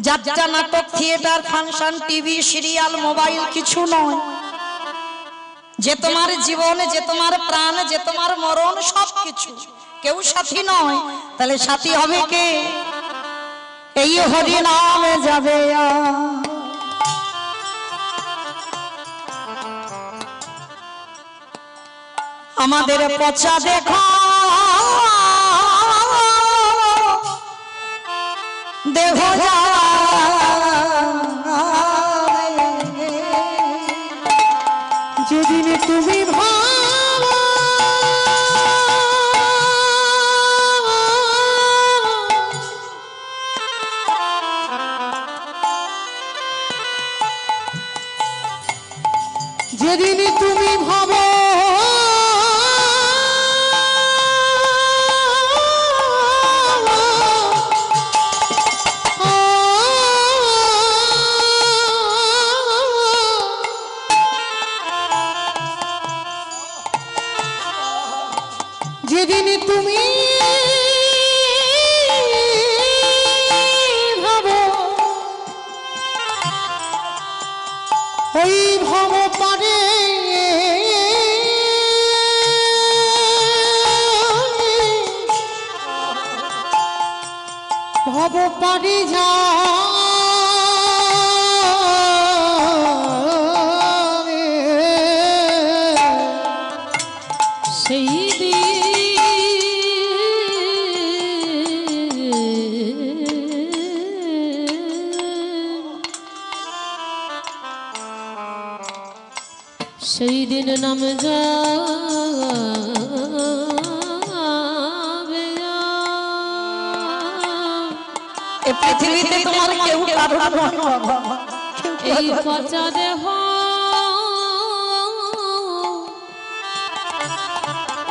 যাত্রা, নাটক, theatre, function, TV, serial, mobile কিছু নয়। যে তোমার জীবন, যে তোমার প্রাণ, যে তোমার মরণ, সবকিছু। কেউ সাথী নয়। তাহলে সাথী হবে কে? এই হরি নামে যাবে। আমাদের পচা দেখো দেহ যা যেদিন তুমি ভাবো যেদিন তুমি ভাবো যেদিন তুমি ভাবো ওই ভব পারে ভব পারে যা সেই সেই দিন নাম যাবে। এ পৃথিবীতে তোমার কেউ কারণ নয় বাবা। এই পচা দেহ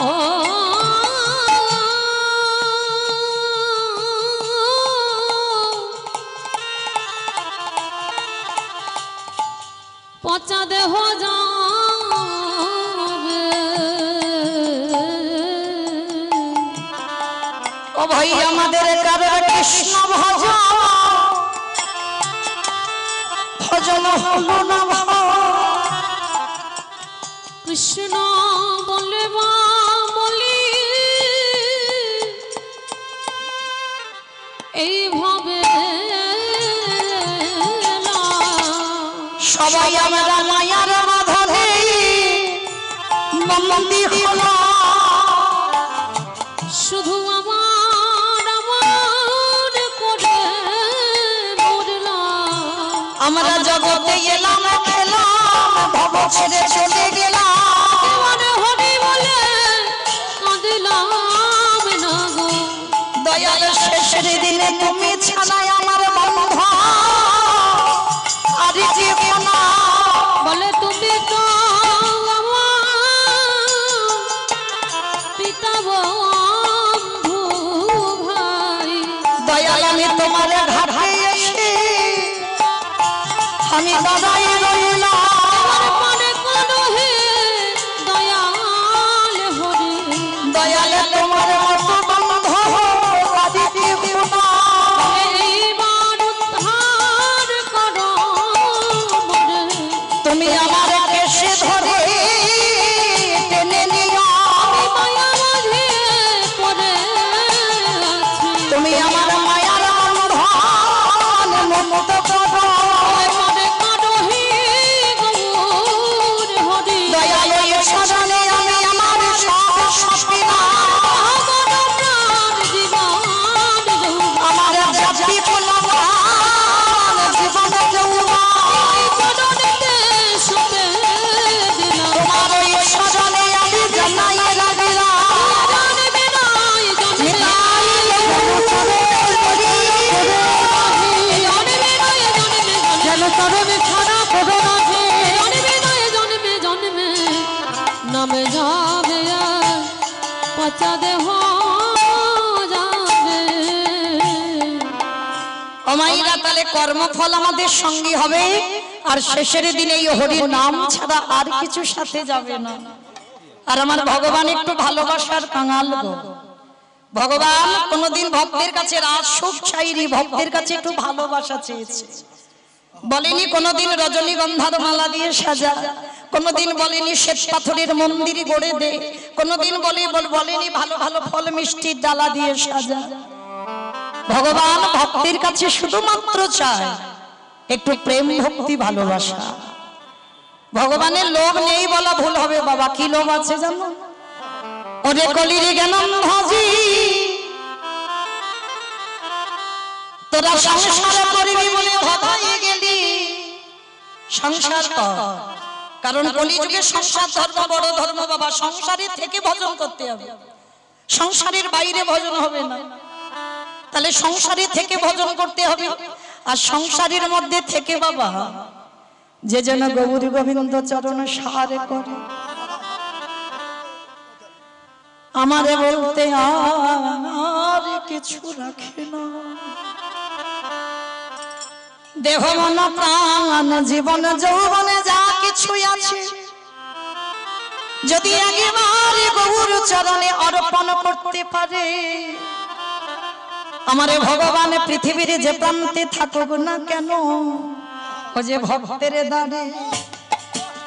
ও পচা দেহ যাবে। ও ভাই আমাদের কারণ কৃষ্ণ ভজন ভজন হলো না। কৃষ্ণ বলে বা বলি এইভাবে সবাই আমরা মায়ার বাঁধনে বন্দী হলো। শুধু আমার আমার করে মরলাম। আমরা জগতে এলাম খেলাম ভব ছেড়ে চলে গেলাম। কেমন হরি বলে কাঁদলাম না গো। দয়াল শেষের দিনে তুমি ছাড়াই আমার বন্ধ আর জীবনা। বলে তুমি তো আমার পিতা বন্ধু ভাই। দয়াল আমি তোমার ঘাটে এসে আমি দাদাই রইলাম। আমার মনে কোনো হে দয়াল হরি। দয়াল তোমার মতো বন্ধ আর জীবনা। এইবার উদ্ধার করো মোরে। তুমি আমার কেশে ধরে টেনে নিও। আমি মায়া মাঝে পড়ে আছি। তুমি আমার মায়ার বন্ধন মুক্ত করো। মনে কাঁদো হে গৌর হরি। দয়াল সাধনে আমি আমার সব সপিনা আমার প্রাণ জীবন যৌবন। আমার জাতি পুনরান জীবন যৌবন। এই চরণেতে শুতে দিলাম। তোমার ওই সাধনে আমি জানাই লাগিলাম। জানবে নাই জানবে নিতাই গৌর হরি জানবে নাই জানবে যেন চরণে ছাড়া করো না যে জানবে নাই জানবে জানবে নামে যাবে আর পচা দেহ পরকালে কর্মফল আমাদের সঙ্গী হবে, আর শেষের দিনে এই হরির নাম ছাড়া আর কিছু সাথে যাবে না। আর আমার ভগবান একটু ভালোবাসার কাঙাল গো। ভগবান কোনদিন ভক্তের কাছে রাজ সুখ চাইনি, ভক্তের কাছে একটু ভালোবাসা চেয়েছে। বলেনি কোনদিন রজনীগন্ধার মালা দিয়ে সাজা, কোনদিন বলেনি শ্বেত পাথরের মন্দির গড়ে দে, কোনদিন বলেনি ভালো ভালো ফল মিষ্টির ডালা দিয়ে সাজা। ভগবান ভক্তের কাছে শুধুমাত্র চায় একটু প্রেম ভক্তি ভালোবাসা। ভগবানের লোভ নেই বলা ভুল হবে বাবা, কি লোভ আছে জানো? ওরে কলির জ্ঞানম ভাজি, তোরা সংসার করবি বলে ভবাই গেলি, সংসার কর। কারণ কলিযুগে সংসার ধর্ম বড় ধর্ম বাবা। সংসারের থেকে ভজন করতে হবে, সংসারের বাইরে ভজন হবে না। তাহলে সংসারের থেকে ভজন করতে হবে, আর সংসারের মধ্যে থেকে বাবা যে যেন গৌরী গোবিন্দ চরণ সারে করে। আমারে বলতে আর কিছু রাখে না, দেহ মন প্রাণ জীবন যৌবনে যা কিছু আছে, যদি একেবারে গৌর চরণে অর্পণ করতে পারে, আমারে ভগবান পৃথিবীর যে প্রান্তে থাকুক না কেন, ও যে ভক্তের দ্বারে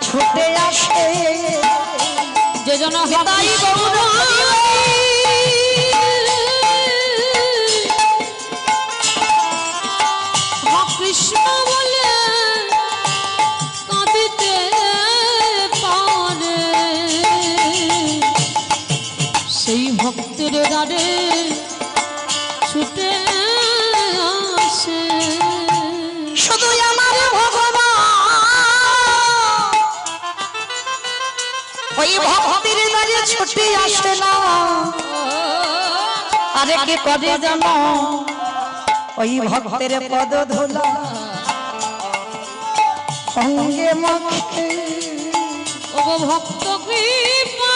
ছুটে আসে, যে জন তাই গৌর কৃষ্ণ বলে কাঁদিতে পারে, সেই ভক্তের দ্বারে ছুটে আসে। শুধু আমার ভগবান ওই ভক্তের দ্বারে ছুটে আসে না, আরে কে করে জানো? ওই ভক্তের পদ ধুলা সঙ্গে মাখে। ও ভক্ত কৃপা,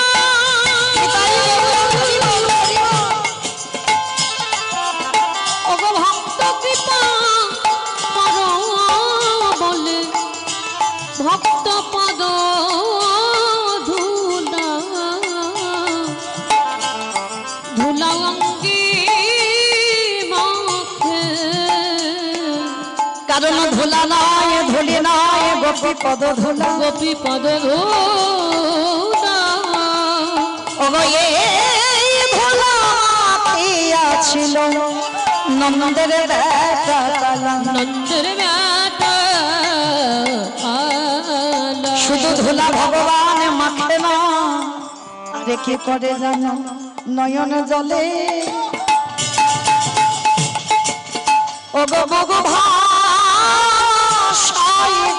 ও ভক্ত কৃপা করো বলে ভক্ত পদ ধুলা, ধুলা অঙ্গি মাখে। কারণ ধুলা নয় ধুলি নয় গোপী পদ ধুলা, গোপী পদ ধুলা। ওগো এই ধুলা ছিল নন্দের বেটা কালা, নন্দের বেটা কালা। শুধু ধুলা ভগবান মাখে না, আরে কি করে জানো? নয়ন জলে ওগো বগো ভাষাই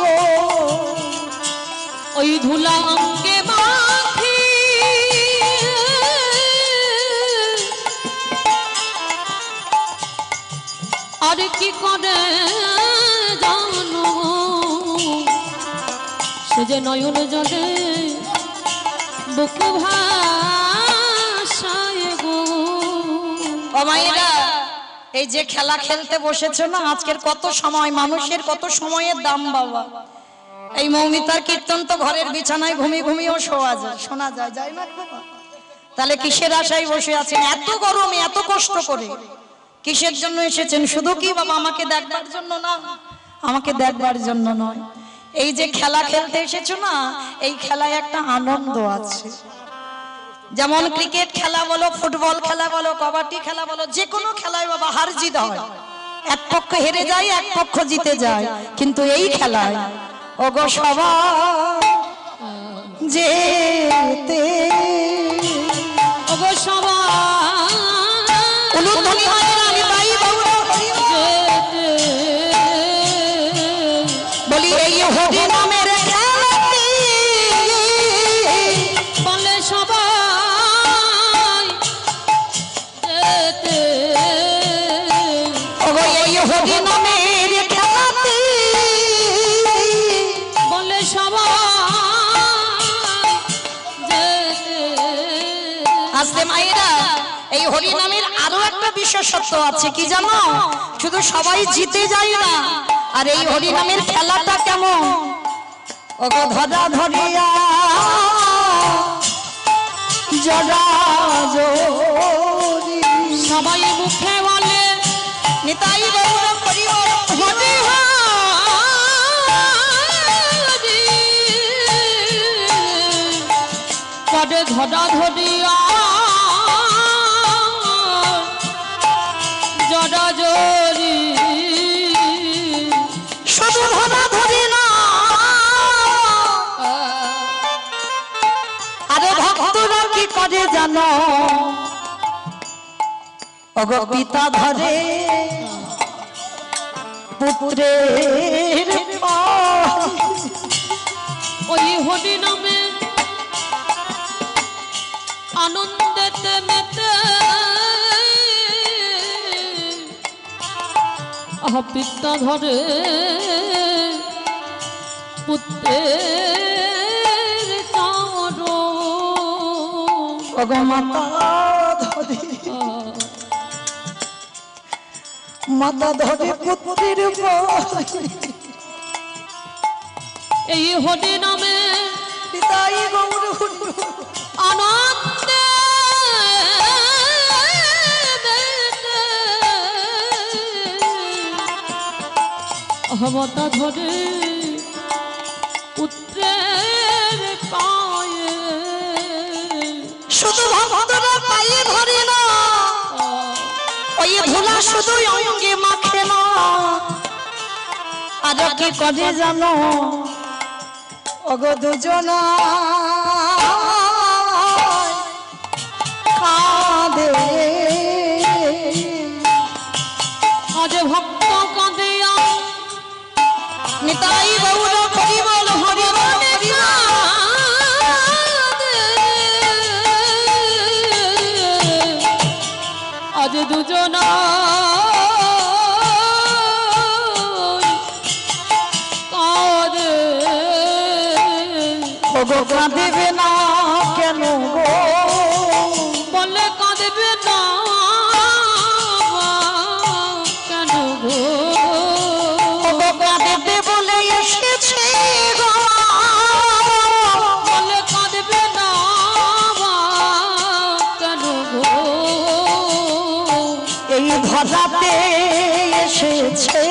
গো, ওই ধুলা অঙ্গে মাখি আর কি করে জানো? সে যে নয়ন জলে বুক ভাষায় গো। ও মায়েরা, এই যে খেলা খেলতে বসেছো না, আজকের কত সময়, মানুষের কত সময়ের দাম বাবা। এই মৌমিতার কীর্তন তো ঘরের বিছানায় ঘুমিয়ে ঘুমিয়েও শোয়া যায়, শোনা যায়, যায় না বাবা? তাহলে কিসের আশায় বসে আছেন এত গরমে এত কষ্ট করে? কিসের জন্য এসেছেন? শুধু কি বাবা আমাকে দেখবার জন্য না, আমাকে দেখবার জন্য নয়। এই যে খেলা খেলতে এসেছো না, এই খেলায় একটা আনন্দ আছে। যেমন ক্রিকেট খেলা বলো, ফুটবল খেলা বলো, কবাডি খেলা বলো, যে কোনো খেলায় বাবা হার জিত হয়, এক পক্ষ হেরে যায় এক পক্ষ জিতে যায়, কিন্তু এই খেলায় ওগো সবাই যেতে, ওগো সবাই উলুধ্বনি হয় না, আমি তাই গৌর হরি যেতে, বলি এই হরি নামের খেলাতে বলে সবাই যেতে, ওগো এই হরি নামের খেলাতে বলে সবাই যেতে। আসলে মায়েরা এই হরি নামের আরো একটা বিশেষত্ব আছে কি জানো? শুধু সবাই জিতে যায় না, আর এই হরি নামের খেলাটা কেমন? ওগো ধরা ধরিয়া জড়া জড়ি, সবাই মুখে বলে নিতাই গৌর হরি হরি হরি, পদে ধরা ধরিয়া জড়া জড়ি, শুধু ধরা ধরি না, আরে ভক্তরা কি করে জানো? ওগো পিতা ধরে পুত্রের পায়, ওই হরি নামে আনন্দেতে মেতে পিতা ধরে পুত্রের চরণ, ওগো মাতা ধরে, মাতা ধরে পুত্রের পায়, এই হরি নামে পিতাই গৌর হরি আনন্দে মাতা ধরে পুত্রের পায়ে, শুধু ভক্তরা পায়ে ধরে না, ওই ধুলা শুধু অঙ্গে মাখে না, আর কি করে জানো? ওগো দুজনা কাঁদে, আজ ভক্ত কাঁদিয়া নিতাই গৌর হরি বল হরি বল হরি বল। আজ দুজনা কাঁদে, ওগো কাঁদিবে না কেন গো? বলে কাঁদবে না কেন গো? ওগো কাঁদিবে বলে এসেছে গো, বলে কাঁদবে না কেন গো? এই ধরাতে এসেছে,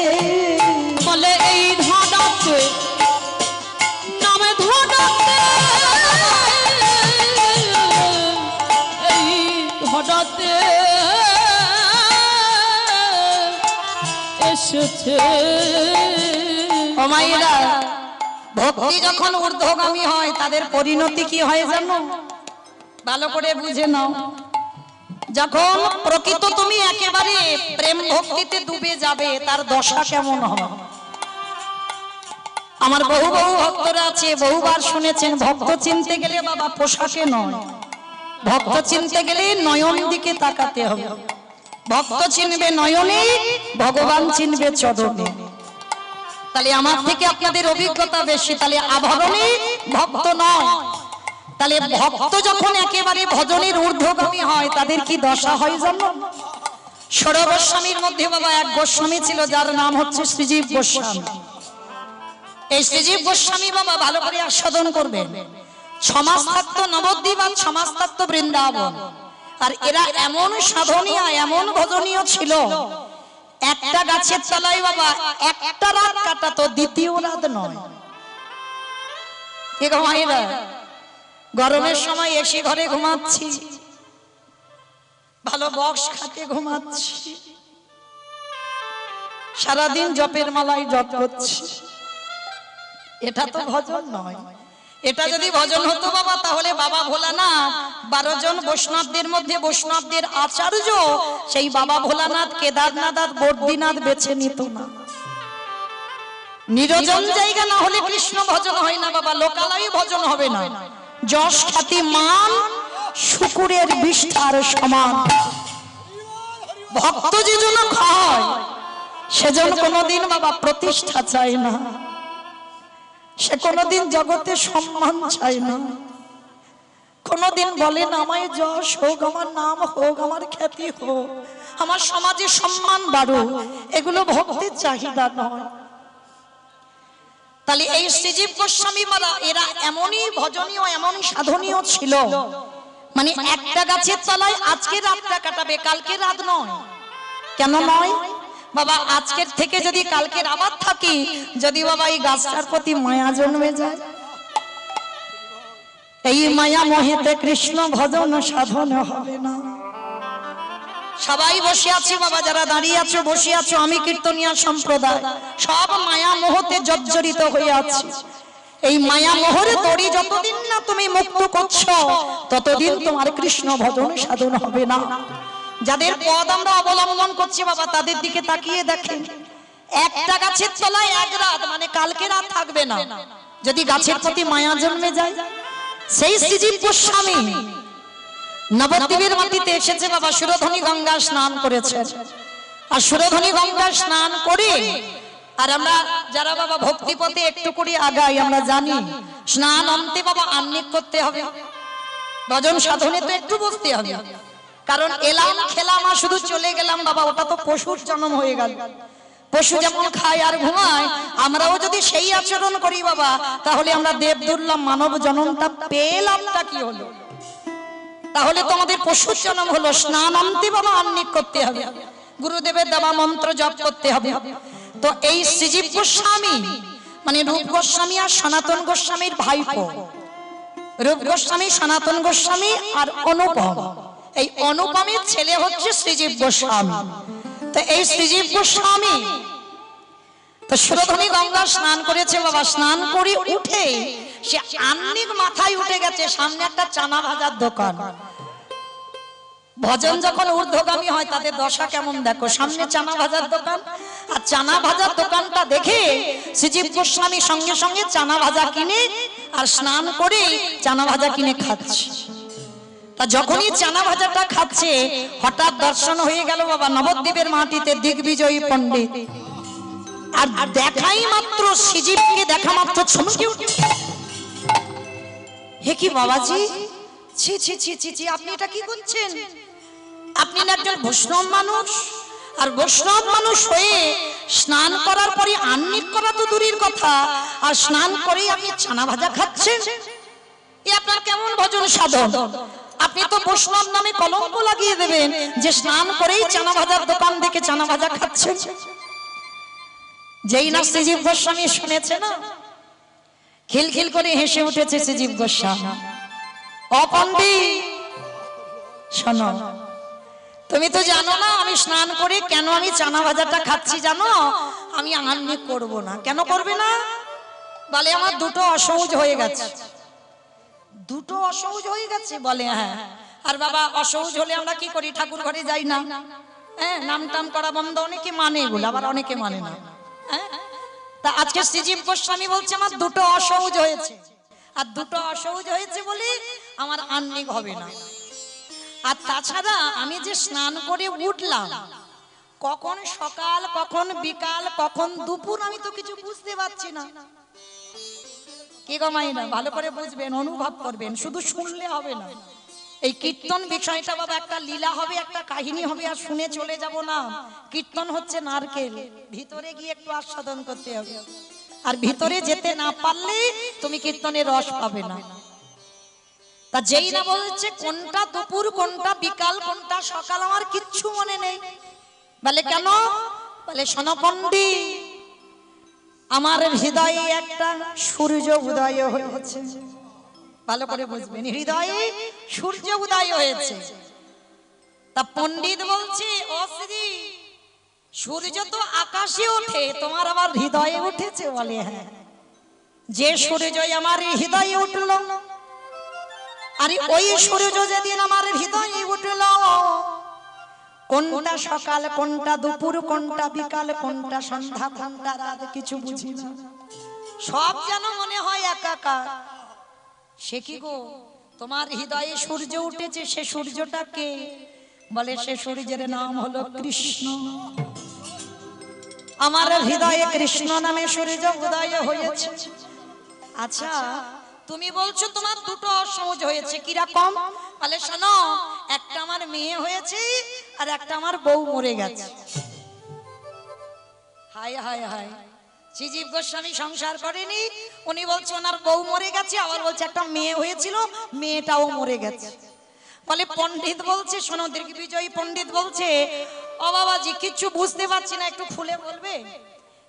বলে এই ধরাতে নামে ধরাতে, এই ধরাতে এসেছে। ও মায়েরা, ভক্তি যখন ঊর্ধ্বগামী হয় তাদের পরিণতি কি হয় জানো? ভালো করে বুঝে নাও। যখন প্রকৃত তুমি একেবারে প্রেম ভক্তিতে ডুবে যাবে, তার দশা কেমন হবে? আমার বহু বহু ভক্তরা আছে, বহুবার শুনেছেন, ভক্ত চিনতে গেলে বাবা পোশাকে নয়, ভক্ত চিনতে গেলে নয়ন দিকে তাকাতে হবে। ভক্ত চিনবে নয়নে, ভগবান চিনবে চরণে। তাহলে আমার থেকে আপনাদের অভিজ্ঞতা বেশি, তাহলে আভরণে ভক্ত নয়। তাহলে ভক্ত যখন একেবারে ভজনের ঊর্ধ্বগামী হয় তাদের কি দশা হয় জানো? ষোড়শ গোস্বামীর মধ্যে বাবা এক গোস্বামী ছিল যার নাম হচ্ছে শ্রীজীব গোস্বামী। এই শ্রীজীব গোস্বামী বাবা ভালো করে আস্বাদন করবেন। সমাজ থাকতো নবদ্বীপ আর সমাজ থাকতো বৃন্দাবন, আর এরা এমন সাধনীয় এমন ভজনীয় ছিল, একটা গাছের তলায় বাবা একটা রাত কাটাতো, দ্বিতীয় রাত নয়। কি গো মায়েরা, গরমের সময় এসে ঘরে ঘুমাচ্ছি, ভালো বক্স খাতে ঘুমাচ্ছি, সারাদিন জপের মালায় জপ করছি, এটা তো ভজন নয়। এটা যদি ভজন হতো বাবা, তাহলে বাবা ভোলানাথ 12 জন বৈষ্ণবদের মধ্যে বৈষ্ণবদের আচার্য সেই বাবা ভোলানাথ কেদারনাথ আর বদ্রীনাথ বেছে নিত না। নিরজন জায়গা না হলে কৃষ্ণ ভজন হয় না বাবা, লোকালয়ে ভজন হবে না। যশ খ্যাতি মান শুকুরের বিষ্ঠার সমান। ভক্ত যে জন খায় সেজন কোনোদিন বাবা প্রতিষ্ঠা চায় না, সে কোনোদিন জগতে সম্মান চায় না। কোনোদিন বলেন আমায় যশ হোক, আমার নাম হোক, আমার খ্যাতি হোক, আমার সমাজে সম্মান বাড়ুক, এগুলো ভক্তির চাহিদা নয়। তাহলে এই শ্রীজীব গোস্বামী মারা এরা এমনই ভজনীয়, এমনই সাধনীয় ছিল, মানে একটা গাছের তলায় আজকে রাতটা কাটাবে, কালকে রাত নয়। কেন নয় বাবা? আজকের থেকে যদি কালকের আবার থাকি, যদি বাবা এই গাছটার প্রতি মায়া জন্মে যায়, এই মায়া মোহেতে কৃষ্ণ ভজন সাধন হবে না। সবাই বসে আছে বাবা, যারা দাঁড়িয়ে আছো, বসে আছো, আমি কীর্তনিয়া সম্প্রদায়, সব মায়া মোহতে জর্জরিত হয়ে আছে। এই মায়া মোহরে দড়ি যতদিন না তুমি মুক্ত করছো, ততদিন তোমার কৃষ্ণ ভজন সাধন হবে না। যাদের পদ আমরা অবলম্বন করছি বাবা, তাদের দিকে তাকিয়ে দেখেন, একটা গাছের তলায় এক রাত, মানে কালকে রাত থাকবে না, যদি গাছের প্রতি মায়া জন্মে যায়। সেই শ্রীজীব গোস্বামী নবদ্বীপের মাটিতে এসেছে বাবা, সুরধনী গঙ্গা স্নান করেছে। আর সুরধনী গঙ্গা স্নান করে, আর আমরা যারা বাবা ভক্তিপথে একটু করে আগাই, আমরা জানি স্নান অন্তে বাবা আহ্নিক করতে হবে, ভজন সাধনে তো একটু বসতে হবে। কারণ এলাম খেলাম আর শুধু চলে গেলাম বাবা, ওটা তো পশুর জন্ম হয়ে গেল। পশু যেমন খায় আর ঘুমায়, আমরাও যদি সেই আচরণ করি বাবা, তাহলে আমরা দেব দুর্লভ মানব জন্মটা পেলামটা কি হলো? তাহলে তো আমাদের পশুর জন্ম হলো। স্নান অন্তে বাবা আহ্নিক করতে হবে, গুরুদেবের দেওয়া মন্ত্র জপ করতে হবে। তো এই শ্রীজীব গোস্বামী মানে রূপ গোস্বামী আর সনাতন গোস্বামীর ভাইপো। রূপ গোস্বামী, সনাতন গোস্বামী আর অনুপম, এই অনুপমের ছেলে হচ্ছে শ্রীজীব গোস্বামী। তো এই শ্রীজীব গোস্বামী তো সুরধনী গঙ্গা স্নান করেছে বাবা, স্নান করে উঠে সে আহ্নিক মাথায় উঠে গেছে, সামনে একটা চানা ভাজার দোকান। ভজন যখন ঊর্ধ্বগামী হয় তাদের দশা কেমন দেখো, সামনে চানা ভাজার দোকান, আর চানা ভাজার দোকানটা দেখে শ্রীজীব গোস্বামী সঙ্গে সঙ্গে চানা ভাজা কিনে আর স্নান করে চানা ভাজা কিনে খাচ্ছে। তা যখনই চানা ভাজাটা খাচ্ছে, হঠাৎ দর্শন হয়ে গেল বাবা নবদ্বীপের মাটিতে দিগ্বিজয়ী পণ্ডিত। আর দেখাই মাত্র, শ্রীজীবকে দেখা মাত্র চমকে উঠে, হে কি বাবাজি, ছি ছি ছি ছি ছি, আপনি এটা কি করছেন? আপনি না একজন বৈষ্ণব মানুষ, আর বৈষ্ণব মানুষ হয়ে স্নান করার পরে আহ্নিক করা তো দূরের কথা, আর স্নান করেই আপনি চানা ভাজা খাচ্ছেন, এ আপনার কেমন ভজন সাধন? আপনি তো বৈষ্ণব নামে কলঙ্ক লাগিয়ে দেবেন যে স্নান করেই চানা ভাজার দোকান দেখে চানা ভাজা খাচ্ছেন। যেই না শ্রীজীব গোস্বামী শুনেছে না, খিলখিল করে হেসে উঠেছে শ্রীজীব গোস্বামী। অপণ্ডিত শোনো, তুমি তো জানো না আমি স্নান করে কেন আমি চানা ভাজাটা খাচ্ছি জানো? আমি আহ্নিক করব না। কেন করবে না? বলে আমার দুটো অসহ্য হয়ে গেছে। দুটো অসহ্য হয়ে গেছে বলে, হ্যাঁ। আর বাবা অসহ্য হলে আমরা কি করি? ঠাকুর ঘরে যাই না, হ্যাঁ, নাম টাম করা বন্ধ। অনেকে মানে এগুলো, আবার অনেকে মানে না। তা আজকে শ্রীজীব গোস্বামী বলছে আমার দুটো অসহ্য হয়েছে, আর দুটো অসহ্য হয়েছে বলে আমার আহ্নিক হবে না। আর তাছাড়া আমি যে স্নান করে উঠলাম, কখন সকাল, কখন বিকাল, কখন দুপুর, আমি তো কিছু বুঝতে পারছি না। কি গো মাইনা, ভালো করে বুঝবেন, অনুভব করবেন, শুধু শুনলে হবে না। এই কীর্তন বিষয়টা বাবা একটা লীলা হবে, একটা কাহিনী হবে, আর শুনে চলে যাব না। কীর্তন হচ্ছে নারকেল, ভিতরে গিয়ে একটু আস্বাদন করতে হবে, আর ভিতরে যেতে না পারলে তুমি কীর্তনের রস পাবে না। তা যেই না বলছে কোনটা দুপুর, কোনটা বিকাল, কোনটা সকাল, আমার কিচ্ছু মনে নেই। বলে কেন? বলে শোনো পণ্ডিত, আমার হৃদয়ে একটা সূর্য উদয় হয়েছে। ভালো করে বুঝবেন, হৃদয়ে সূর্য উদয় হয়েছে। তা পণ্ডিত বলছে, ও শ্রী, সূর্য তো আকাশে ওঠে, তোমার আবার হৃদয়ে উঠেছে? বলে হ্যাঁ। যে সূর্য আমার হৃদয়ে উঠল, আরে ওই সূর্য যেদিন আমার হৃদয়ে উঠল, কোনটা সকাল, কোনটা দুপুর, কোনটা বিকাল, কোনটা সন্ধ্যা, কোনটা রাত, কিছু বুঝি না। সব যেন মনে হয় একাকার। সে কি গো, তোমার হৃদয়ে সূর্য উঠেছে, সে সূর্যটা কে? বলে সে সূর্যের নাম হলো কৃষ্ণ। আমার হৃদয়ে কৃষ্ণ নামে সূর্য উদয় হয়েছে। আচ্ছা, তুমি বলছো তোমার দুটো অসহজ হয়েছে, কিরকম? বলে শোনো, একটা আমার মেয়ে হয়েছে আর একটা আমার বউ মরে গেছে। হায় হায় হায়, শ্রীজীব গোস্বামী সংসার করেনি, উনি বলছে ওনার বউ মরে গেছে, আবার বলছে একটা মেয়ে হয়েছিল, মেয়েটাও মরে গেছে। বলে পণ্ডিত বলছে, শোনো, দিগ্বিজয়ী পণ্ডিত বলছে, ও বাবাজি কিচ্ছু বুঝতে পারছি না, একটু খুলে বলবে,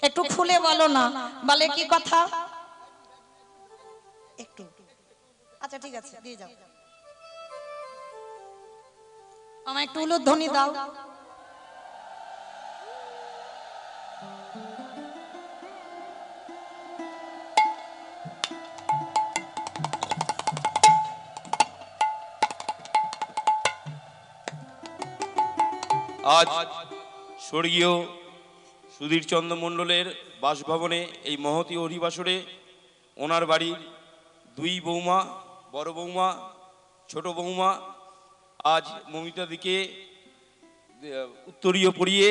একটু খুলে বলো না। বলে কি কথা? একটু, আচ্ছা ঠিক আছে দিয়ে যাও, আমায় একটু উলুধ্বনি দাও। আজ স্বর্গীয় সুধীরচন্দ্র মণ্ডলের বাসভবনে এই মহতী অধিবাসরে ওনার বাড়ির দুই বৌমা, বড় বৌমা, ছোট বৌমা আজ মমিতাদিকে উত্তরীয় পরিয়ে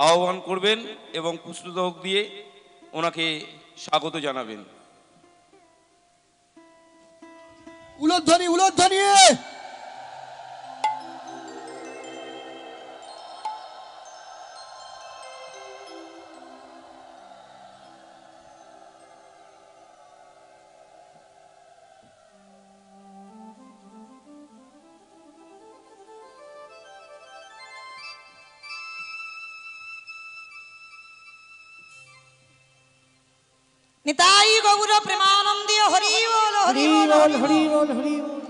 আহ্বান করবেন এবং পুষ্পতক দিয়ে ওনাকে স্বাগত জানাবেন। উলধ্বনি উলধ্বনি। নিতাই গৌর প্রেমানন্দে হরি বল হরি হরি বল বল হরি বল হরি বল।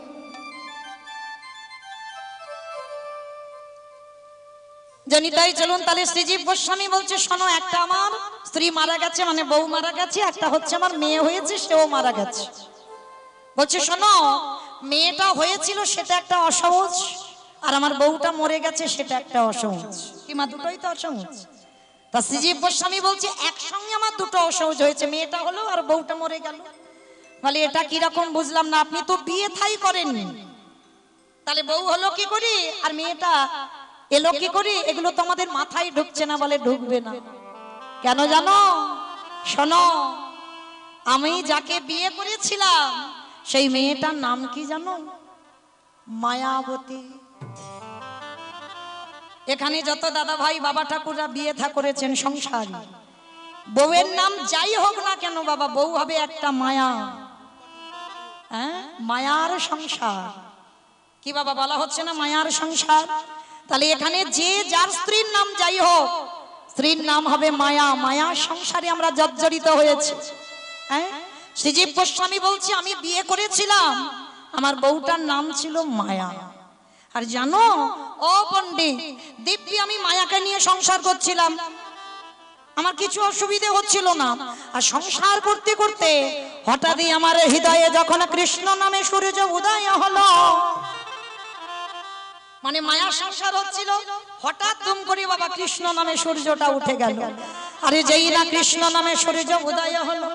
জনিতাই চলুন তাহলে। শ্রীজীব গোস্বামী বলছে শোনো, একটা আমার স্ত্রী মারা গেছে, মানে বউ মারা গেছে, একটা হচ্ছে আমার মেয়ে হয়েছে, সেও মারা গেছে। বলছে শোনো, মেয়েটা হয়েছিল সেটা একটা অসহজ, আর আমার বউটা মরে গেছে সেটা একটা অসহজ। কি মা, দুটোই তো অসহজ। তা শ্রীজীব গোস্বামী বলছে একসঙ্গে আমার দুটো অসহজ হয়েছে, মেয়েটা হলো আর বউটা মরে গেল। বলে এটা কিরকম বুঝলাম না, আপনি তো বিয়ে থাই করেননি, তাহলে বউ হলো কি করে আর মেয়েটা এলো কি করে? এগুলো তো আমাদের মাথায় ঢুকছে না। বলে ঢুকবে না কেন জানো? শোনো, আমি যাকে বিয়ে করেছিলাম সেই মেয়েটার নাম কি জানো? মায়াবতী। এখানে যত দাদা ভাই বাবা ঠাকুররা বিয়ে থা করেছেন সংসারী, বউয়ের নাম যাই হোক না কেন বাবা, বউ হবে একটা মায়া। হ্যাঁ, মায়ার সংসার। কি বাবা বলা হচ্ছে না, মায়ার সংসার? তাহলে এখানে যে যার স্ত্রীর নাম যাই হোক, স্ত্রীর নাম হবে মায়া। মায়ার সংসারে আমরা জর্জরিত হয়েছি। হ্যাঁ, শ্রীজীব গোস্বামী বলছে আমি বিয়ে করেছিলাম, আমার বউটার নাম ছিল মায়া। আর জানো ও পণ্ডিত, দিব্যি আমি মায়াকে নিয়ে সংসার করছিলাম, আমার কিছু অসুবিধে হচ্ছিল না। আর সংসার করতে করতে হঠাৎই আমার হৃদয়ে যখন কৃষ্ণ নামে সূর্য উদয় হলো, মানে মায়া সংসার হচ্ছিল, হঠাৎ তুম করে বাবা কৃষ্ণ নামে সূর্যটা উঠে গেল। আরে যেই না কৃষ্ণ নামে সূর্য উদয় হলো,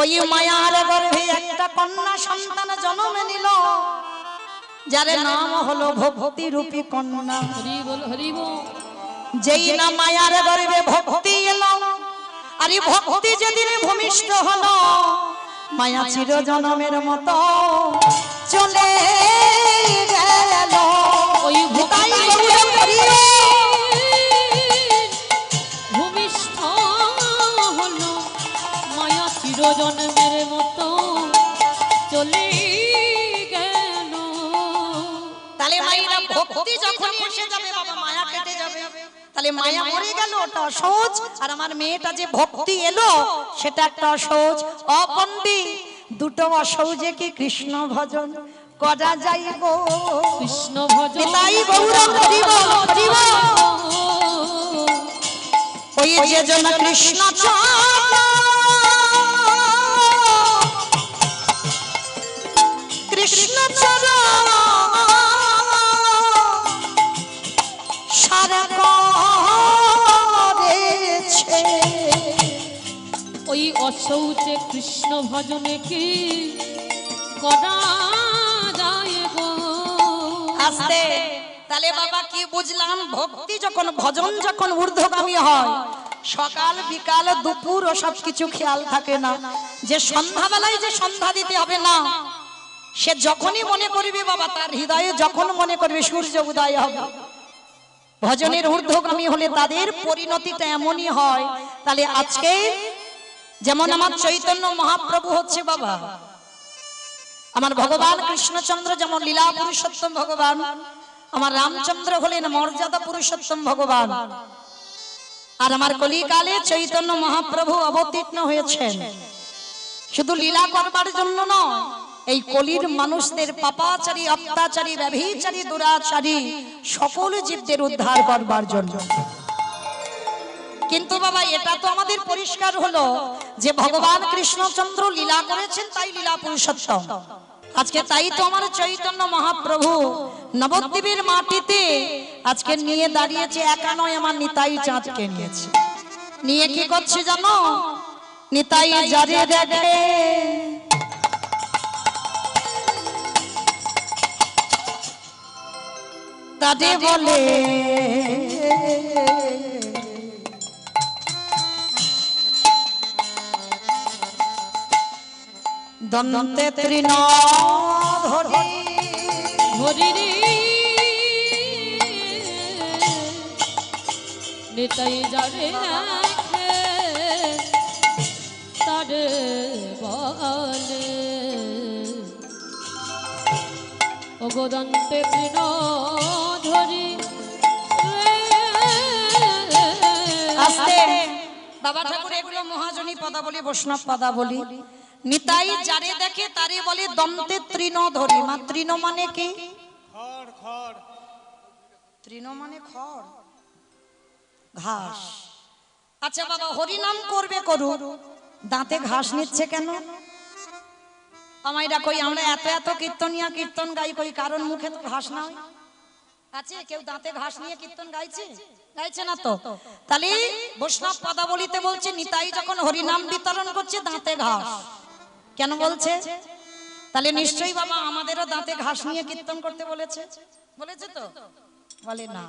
ওই মায়ার গর্ভে একটা কন্যা সন্তান জন্ম নিল, যার নাম হলো ভক্তি রূপী কন্যা। হরি বল হরি বল। যেই না মায়ার গর্ভে ভক্তি এলো, আর এই ভক্তি যেদিন ভূমিষ্ঠ হলো, মায়া চির জনমের মতো চলে গেল। ওই তাই ভূমিষ্ঠ হলো, মায়া চিরজন্মের মতো চলে গেল। তাহলে মায়েরা ভক্তি যখন এসে যাবে বাবা, মায়া কেটে যাবে। তাহলে মায়া মরে গেল, ওটা অসহজ, আর আমার মেয়েটা যে ভক্তি এলো সেটা একটা অসহজ। অপন্ডিত, দুটো অসহজে কি কৃষ্ণ ভজন করা যাইব? কৃষ্ণ ভজন তাই গৌরব হরি বল হরি বল। ওই যে জন কৃষ্ণ কৃষ্ণ চরণ সারা করেছে। ওই অসৌচে কৃষ্ণ ভজনে কি করা যায় গো? আস্তে। তাহলে বাবা কি বুঝলাম? ভক্তি যখন, ভজন যখন ঊর্ধ্বগামী হয়, সকাল বিকাল দুপুর ও সব কিছু খেয়াল থাকে না যে সন্ধ্যাবেলায় যে সন্ধ্যা দিতে হবে না, সে যখনই মনে করবে বাবা, তার হৃদয়ে যখন মনে করবে সূর্য উদয় হবে, ভজনের ঊর্ধ্বগামী হলে তাদের পরিণতিটা এমনই হয়। তাহলে আজকে যেমন আমার চৈতন্য মহাপ্রভু হচ্ছে বাবা, আমার ভগবান কৃষ্ণচন্দ্র যেমন লীলা পুরুষোত্তম ভগবান, আমার রামচন্দ্র হলেন মর্যাদা পুরুষোত্তম ভগবান, আর আমার কলিকালে চৈতন্য মহাপ্রভু অবতীর্ণ হয়েছেন শুধু লীলা করবার জন্য নয়, এই কলির মানুষদের পাপাচারী, অত্যাচারী, ব্যভিচারী, দুরাচারী সকল জীবদের উদ্ধার করবার জন্য। কিন্তু বাবা এটা তো আমাদের পরিষ্কার হলো যে ভগবান কৃষ্ণচন্দ্র লীলা করেছেন, তাই লীলা পুরুষোত্তম। আজকে তাই তো আমার চৈতন্য মহাপ্রভু নবদ্বীপের মাটিতে আজকে নিয়ে দাঁড়িয়েছে, একা নয়, আমার নিতাই চাঁদকে নিয়েছে। নিয়ে কি করছে জানো? নিতাই যারে দেখে তাদের বলে দন্তে তৃণ ধরি হরি রে নিতাই যারে রাখে তারে বলে অগদন্তে তৃণ ধরি আস্তে বাবা ঠাকুর এগুলো মহাজনী পদাবলী, বৈষ্ণব পদাবলী। নিতাই যারে দেখে তারে বলে দন্তে তৃণ ধরি। মা তৃণ মানে কি? তৃণ মানে খড়, ঘাস। আচ্ছা বাবা, হরিনাম করবে করুক, দাঁতে ঘাস নিচ্ছে কেন? আমাইরা কই আমরা এত এত কীর্তনিয়া কীর্তন গাই, কই কারণ মুখে তো ঘাস নাই আছে? কেউ দাঁতে ঘাস নিয়ে কীর্তন গাইছে? গাইছে না তো। তাহলে বৈষ্ণব পদাবলীতে বলছে নিতাই যখন হরিনাম বিতরণ করছে দাঁতে ঘাস কেন বলছে? তাহলে নিশ্চয়ই বাবা আমাদেরও দাঁতে ঘাস নিয়ে কীর্তন করতে বলেছে। বলেছে তো? বলে না।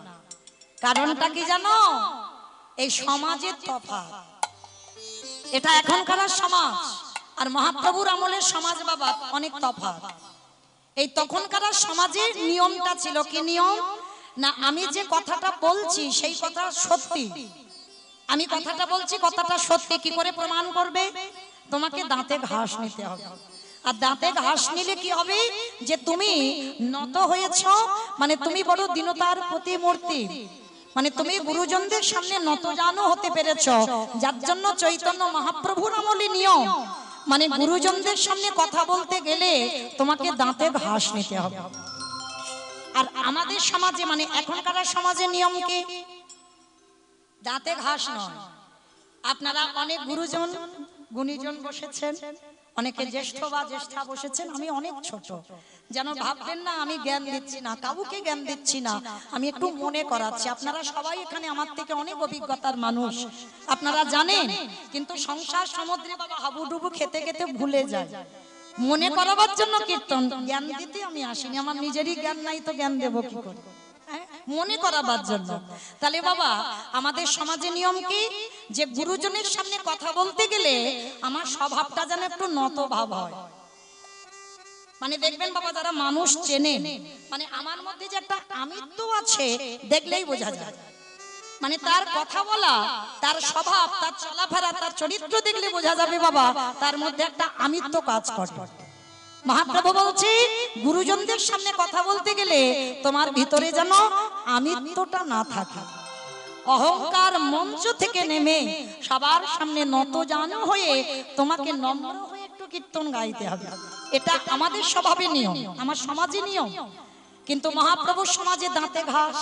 কারণটা কি জানো? এই সমাজের তফাৎ। এটা এখনকার সমাজ আর মহাপ্রভুর আমলের সমাজ বাবা অনেক তফাৎ। এই তখনকার সমাজের নিয়মটা ছিল কি নিয়ম না, আমি যে কথাটা বলছি সেই কথা সত্যি, আমি কথাটা বলছি কথাটা সত্যি। কি করে প্রমাণ করবে? তোমাকে দাঁতে ঘাস নিতে হবে। আর দাঁতে ঘাস নিলে কি হবে? যে তুমি নত হয়েছ, মানে তুমি বড় দীনতার প্রতিমূর্তি, মানে তুমি গুরুজনদের সামনে নত জানো হতে পেরেছ, যার জন্য চৈতন্য মহাপ্রভুর আমলে নিয়ম, মানে গুরুজনদের সামনে কথা বলতে গেলে তোমাকে দাঁতে ঘাস নিতে হবে। আর আমাদের সমাজে মানে এখনকার সমাজে নিয়ম কি? দাঁতে ঘাস নয়। আপনারা অনেক গুরুজন গুণীজন বসেছেন, অনেকে জ্যেষ্ঠ বা জ্যেষ্ঠা বসেছেন, আমি অনেক ছোট, যেন ভাববেন না আমি জ্ঞান দিচ্ছি না, কাউকে জ্ঞান দিচ্ছি না, আমি একটু মনে করাচ্ছি। আপনারা সবাই এখানে আমার থেকে অনেক অভিজ্ঞতার মানুষ, আপনারা জানেন, কিন্তু সংসার সমুদ্রে বাবা হাবুডুবু খেতে খেতে ভুলে যায়। মনে করাবার জন্য কীর্তন, জ্ঞান দিতে আমি আসিনি, আমার নিজেরই জ্ঞান নাই তো জ্ঞান দেব কি করে? মনে করাবার জন্য। তাহলে বাবা আমাদের সমাজে নিয়ম কি? যে গুরুজনের সামনে কথা বলতে গেলে আমার স্বভাবটা যেন একটু নত ভাব হয়। মানে দেখবেন বাবা যারা মানুষ চেনে, মানে আমার মধ্যে যে একটা আমিত্ব আছে দেখলেই বোঝা যায়। মানে তার কথা বলা, তার স্বভাব, তার চলাফেরা, তার চরিত্র দেখলে বোঝা যাবে বাবা তার মধ্যে একটা আমিত্ব কাজ করে। মহাপ্রভু বলছে গুরুজনদের সামনে কথা বলতে গেলে তোমার ভিতরে যেন আমিত্বটা না থাকে, অহংকার মঞ্চ থেকে নেমে সবার সামনে নত জানো হয়ে তোমাকে নম্র হয়ে একটু কীর্তন গাইতে হবে। এটা আমাদের স্বভাবে নিয়ম, আমার সমাজে নিয়ম। কিন্তু মহাপ্রভুর সমাজে দাঁতে ঘাস।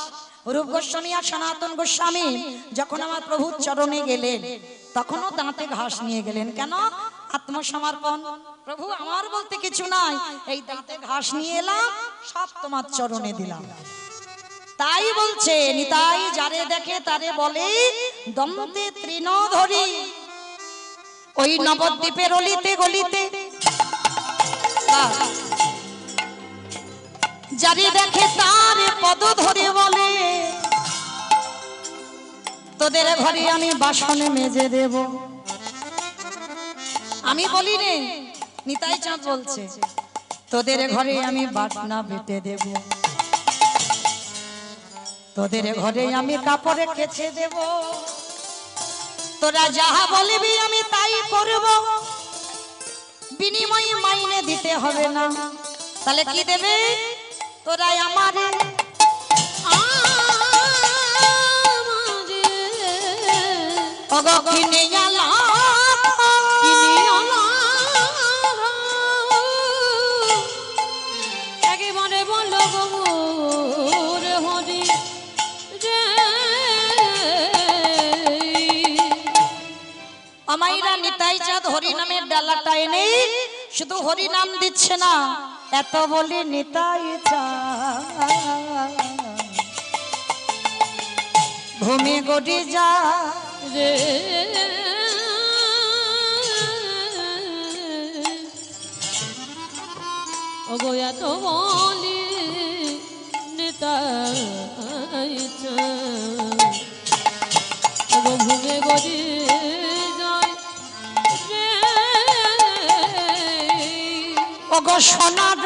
রূপ গোস্বামী আর সনাতন গোস্বামী যখন আমার প্রভুর চরণে গেলেন তখনও দাঁতে ঘাস নিয়ে গেলেন। কেন? আত্মসমর্পণ। প্রভু আমার বলতে কিছু নাই, এই দাঁতে ঘাস নিয়ে এলাম, সব তোমার চরণে দিলাম। তাই বলছে নিতাই যারে দেখে তারে বলে দন্তে তৃণ ধরি। ওই নবদ্বীপের অলিতে গলিতে যারে দেখে তার পদ ধরে বলে তোদের ঘরে আমি বাসনে মেজে দেব। আমি বলি রে, নিতাই চাঁদ বলছে, তোদের ঘরে আমি বাটনা বেটে দেব, তোদের ঘরে আমি কাপড়ে কেচে দেব, তোরা যাহা বলবি আমি তাই করব, বিনিময়ে মাইনে দিতে হবে না। তাহলে কি দেবে? তোরা আমারে ওগো কিনে আলা, একেবারে বলো গৌর হরি রে। আমাইরা নিতাই চাঁদ হরি নামের ডালাটা এনে শুধু হরি নাম দিচ্ছে না, এত বলি নিতাই চাঁদ ভূমি গড়ি যা রে ওগো এত বলি নিতাই চাঁদ ওগো ভূমে গড়ি যায় রে। ওগো সোনার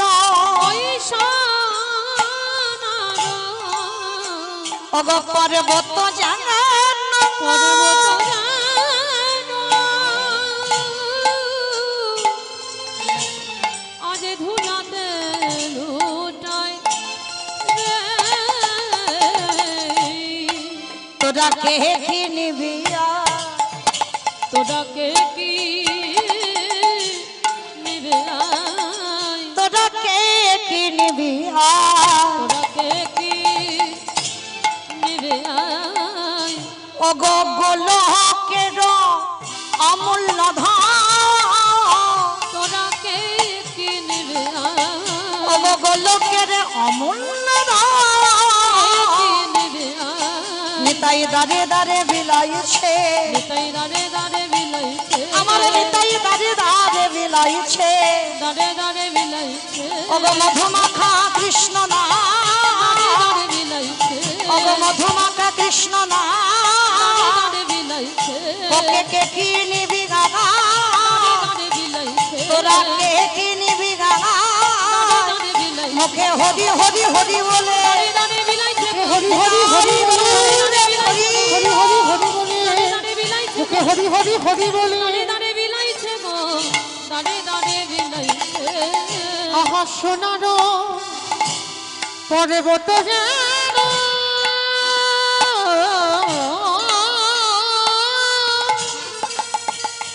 ওই সোনার ওগো পর্বত জানান পর্বত আজ ধুলাতে লুটাই রে। তোরা কে কি নিবি তোরা কে কি নিবে আয়, তোরা কে কি নিবি তোরা কে কি নিবে আয়। ওগো গোলকের অমূল্য ধন, তোরা কে কি নিবে আয়, ওগো গোলকের অমূল্য ধন কি নিবে আয়। নিতাই দাঁড়ে দাঁড়ে বিলাইছে, নিতাই দাঁড়ে দাঁড়ে বিলাইছে, আমার নিতাই দাঁড়ে দাঁড়ে বিলাইছে, দাঁড়ে দাঁড়ে বিলাইছে, ওগো মধুমাখা কৃষ্ণ না, দাঁড়ে বিলাইছে, ওগো মধুমাখা কৃষ্ণ না, দাঁড়ে বিলাইছে, ওকে কে কি নিবি গানা, দাঁড়ে বিলাইছে, তোরা কে কি নিবি গানা, দাঁড়ে বিলাইছে, মুখে হরি হরি হরি বলে, দাঁড়ে বিলাইছে, হরি হরি হরি বলে, হরি হরি হরি বলে, দাঁড়ে বিলাইছে, মুখে হরি হরি হরি বলে, দাঁড়ে বিলাইছে গো, দাঁড়ে দাঁড়ে বিলাইছে। আহা সোনার পর্বত যেন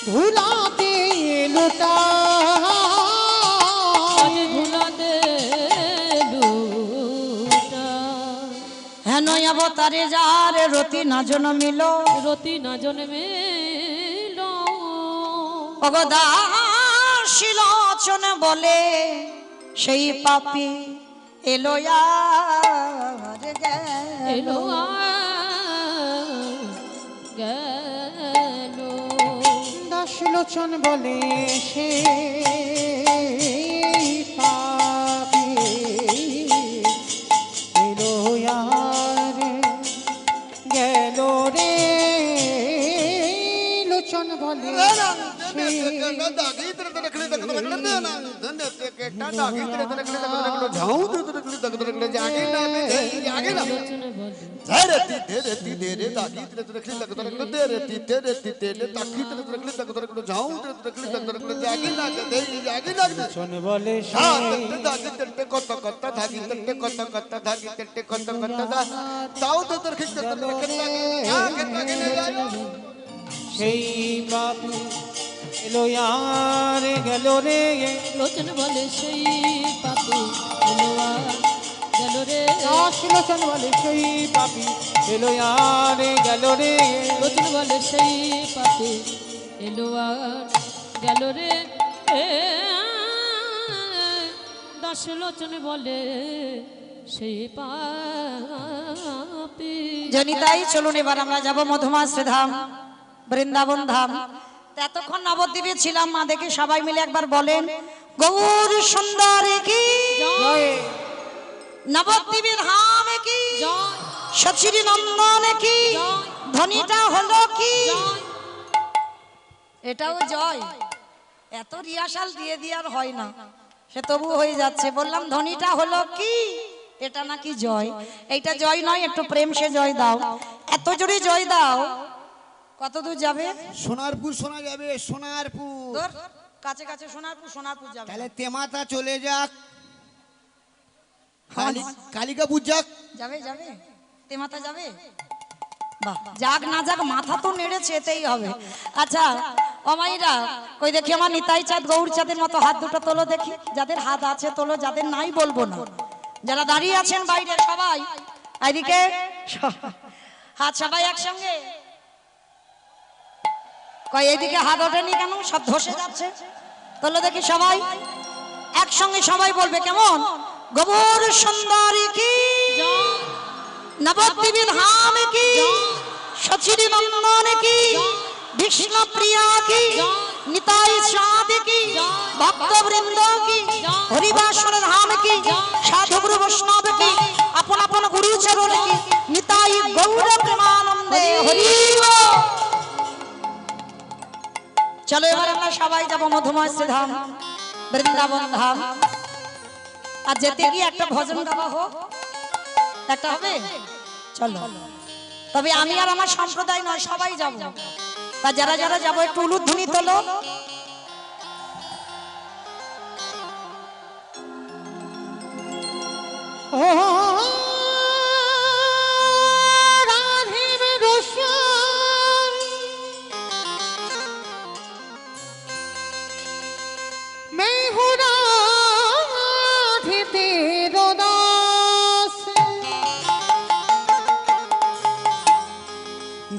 ধুলাতে লুটা, আজ ধুলাতে লুটা, হেন অবতারে যার রতি না জন্মিল, রতি না জন্মেল, ওগো দাসিলোচন বলে সেই পাপী এলো আর এলো গেল। গেল, দাসলোচন বলে সে পাপী এলো আর গেল রে, লোচন বলে সে লোচন বলে লোচন বলে সেই পাপী এলো আর গেল রে, লোচন বলে সেই পাপি এলো আর গেল রে, দাসলোচন বলে সেই পাপী এলো আর গেল রে, লোচন বলে সেই পাপি এলো আর গেল রে। দাস লোচন বলে সেই পাপি। জনিতাই চলুন এবার আমরা যাব মধুমাশ্রী ধাম, বৃন্দাবন ধাম। তো এতক্ষণ নবদ্বীপে ছিলাম, মা দেখে সবাই মিলে একবার বলেন গৌর সুন্দরী কি, নবদ্বীপের ধাম কি, জয় সচিরি নন্দন কি, ধ্বনিটা হলো কি? জয়। এটাও জয়। এত রিহার্সাল দিয়ে দিয়ে আর হয় না, সে তবু হয়ে যাচ্ছে। বললাম ধ্বনিটা হলো কি? এটা নাকি জয়। এইটা জয় নয়, একটু প্রেম সে জয় দাও। এত জোরে জয় দাও, কত দূর যাবে? সোনারপুর শোনা যাবে, সোনারপুর। দূর, কাছে কাছে সোনারপুর, সোনারপুর যাবে। তাহলে তেমাতা চলে যাক, কালিকাপুর যাক। যাবে যাবে, তেমাতা যাবে। বাহ, যাক না যাক মাথা তো নেড়েছে, এতেই হবে। আচ্ছা অমাইরা, কই দেখি আমার নিতাই চাঁদ গৌর চাঁদের মতো হাত দুটো তোলো দেখি। যাদের হাত আছে তোলো, যাদের নাই বলবো না। যারা দাঁড়িয়ে আছেন বাইরে সবাই এদিকে হাত, সবাই একসঙ্গে। কই এইদিকে হাত ওঠেনি কেন? সব ধসে যাচ্ছে। তোলো দেখি সবাই একসঙ্গে, সবাই বলবে কেমন? গৌর সুন্দরী কি, জয়। নবদ্বীপী ধাম কি, সচির নন্দন কি, বিষ্ণু প্রিয়া কি, নিতাই চাঁদ কি, ভক্তবৃন্দ কি, হরিবাসর ধাম কি, সাধুগুরু বৈষ্ণব কি, আপন আপন গুরুচরণ কি, নিতাই গৌর প্রেমানন্দে হরি বল। চলো এবার আমরা সবাই যাবো মধুময় শ্রীধাম বৃন্দাবন ধাম। আর যেতে গিয়ে একটা ভজন গাওয়া হোক, একটা হবে। চলো, তবে আমি আর আমার সম্প্রদায় নয়, সবাই যাব। তা যারা যারা যাবো একটু উলুধ্বনি তোলো।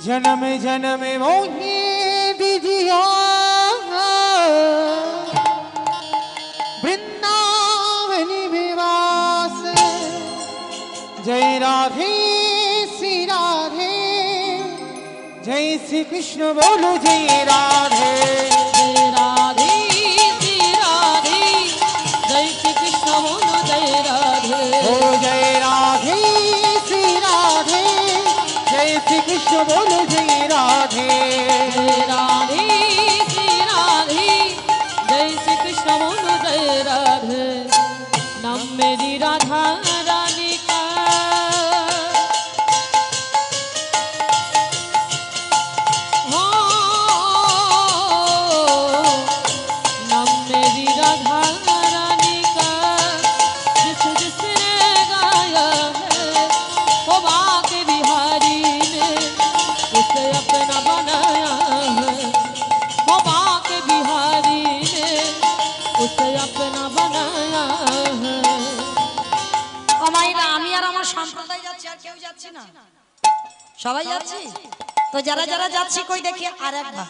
जन्म जन्म मोहे दीजिया वृंदावनी विवास। जय राधे श्री राधे, जय श्री कृष्ण बोलो जय राधे। जय राधे श्री राधे, जय श्री कृष्ण बोलो जय राधे। ओ जय राधे श्री राधे, जय श्री कृष्ण बोलो जय राधे। जय राधे श्री राधे, जय श्री कृष्ण बोलो जय राधे। नाम मेरी राधा रानी का, हो नाम मेरी राधा रानी का, जिस जिसने गाया है वो बाके बिहारी ने उसे अपना बनाया है। वो बाके बिहारी ने उसे अपना बनाया है। অমাইরা, আমি আর আমার সম্প্রদায় যাচ্ছি, আর কেউ যাচ্ছি না, সবাই যাচ্ছি। তো যারা যারা যাচ্ছি কই দেখি আর একবার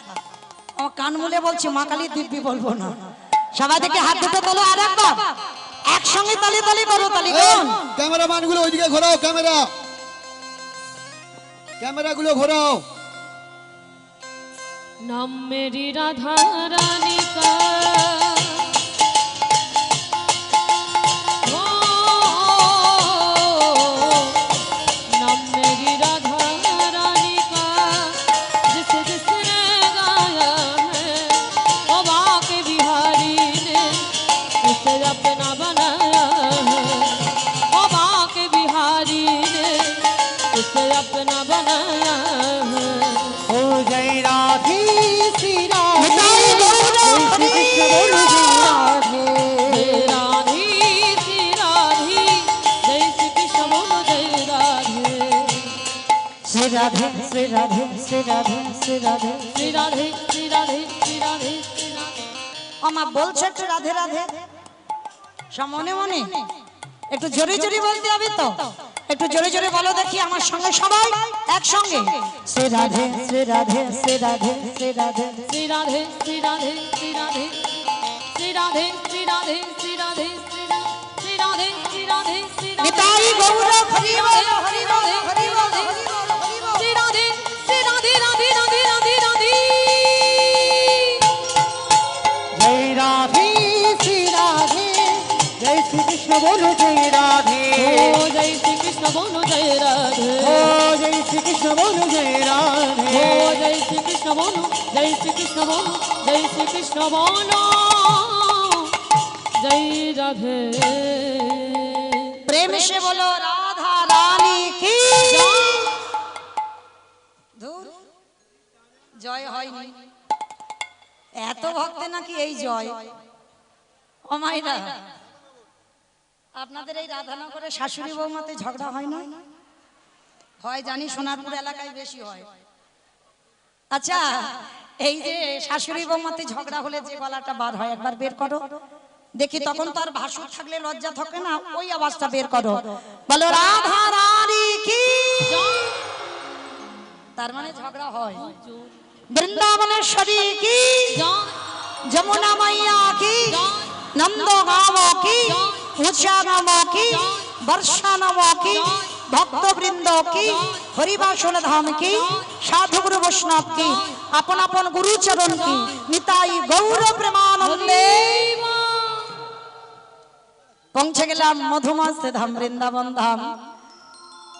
আমার কান মুলে বলছি, মা কালী দিব্যি বলবো না। সবাই দেখি হাত দুটো তোলো, আর একবার একসঙ্গে তালি তালি করো, তালি কোন? ক্যামেরাম্যান গুলো ওইদিকে ঘোরাও, ক্যামেরা গুলো ঘোরাও। नाम मेरी राधा रानी का, हो नाम मेरी राधा रानी का, जिस जिसने गाया है वो बाके बिहारी ने उसे अपना बनाया है। वो बाके बिहारी ने उसे अपना बनाया है। ओ जय राधे श्री राधे, निताई गौर जय श्री कृष्ण बोलो जय राधे। जय राधे श्री राधे, जय श्री कृष्ण बोलो जय राधे। শ্রী রাধে শ্রী রাধে শ্রী রাধে শ্রী রাধে। श्री राधे श्री राधे श्री राधे श्री राधे। আমা বলছে একটু রাধে রাধে, সব মনে মনে একটু জোরে জোরে বলতে হবে তো। একটু জোরে জোরে বলো দেখি আমার সঙ্গে, সবাই একসঙ্গে। শ্রী রাধে শ্রী রাধে শ্রী রাধে শ্রী রাধে। श्री राधे श्री राधे श्री राधे श्री राधे श्री राधे श्री राधे श्री राधे श्री राधे श्री राधे। নিতাই গৌর হরি বল হরি বল হরি বল হরি বল হরি বল। श्री राधे श्री राधे राधे राधे राधे राधे। जय राधे श्री राधे, जय श्री कृष्ण बोलो जय राधे। ओ जय श्री कृष्ण বলো জয় রাধে ও জয় শ্রীকৃষ্ণ বলো জয় রাধে ও জয় শ্রীকৃষ্ণ বলো জয় শ্রীকৃষ্ণ বলো জয় শ্রীকৃষ্ণ বলো জয় রাধে প্রেম সে বলো রাধা রানী কি ধুর, জয় হয়নি। এত ভক্তে নাকি এই জয়। ও মাইরা, আপনাদের এই রাধানগরে শাশুড়ি বৌমাতে ঝগড়া হয় না? হয় জানি, সোনারপুর এলাকায় বেশি হয়। আচ্ছা, এই যে শাশুড়ি বৌমাতে ঝগড়া হলে যে গলাটা বার হয়, একবার বের করো দেখি। তখন তো আর ভাসুর থাকলে লজ্জা থাকে না, ওই আওয়াজটা বের করো, বলো রাধা রানী কি। তার মানে ঝগড়া হয়। বৃন্দাবনেশ্বরী কি, যমুনা মাইয়া কি, নন্দগাঁও কি, উচ্চাগাঁও কি, বর্ষানাম কি, ভক্তবৃন্দ কি, হরিবাসন ধাম কি, সাধুগুরু বৈষ্ণব কি, আপন আপন গুরুচরণ কি, নিতাই গৌর প্রেমানন্দে। পৌঁছে গেলাম মধুমাস্তে ধাম, বৃন্দাবন ধাম।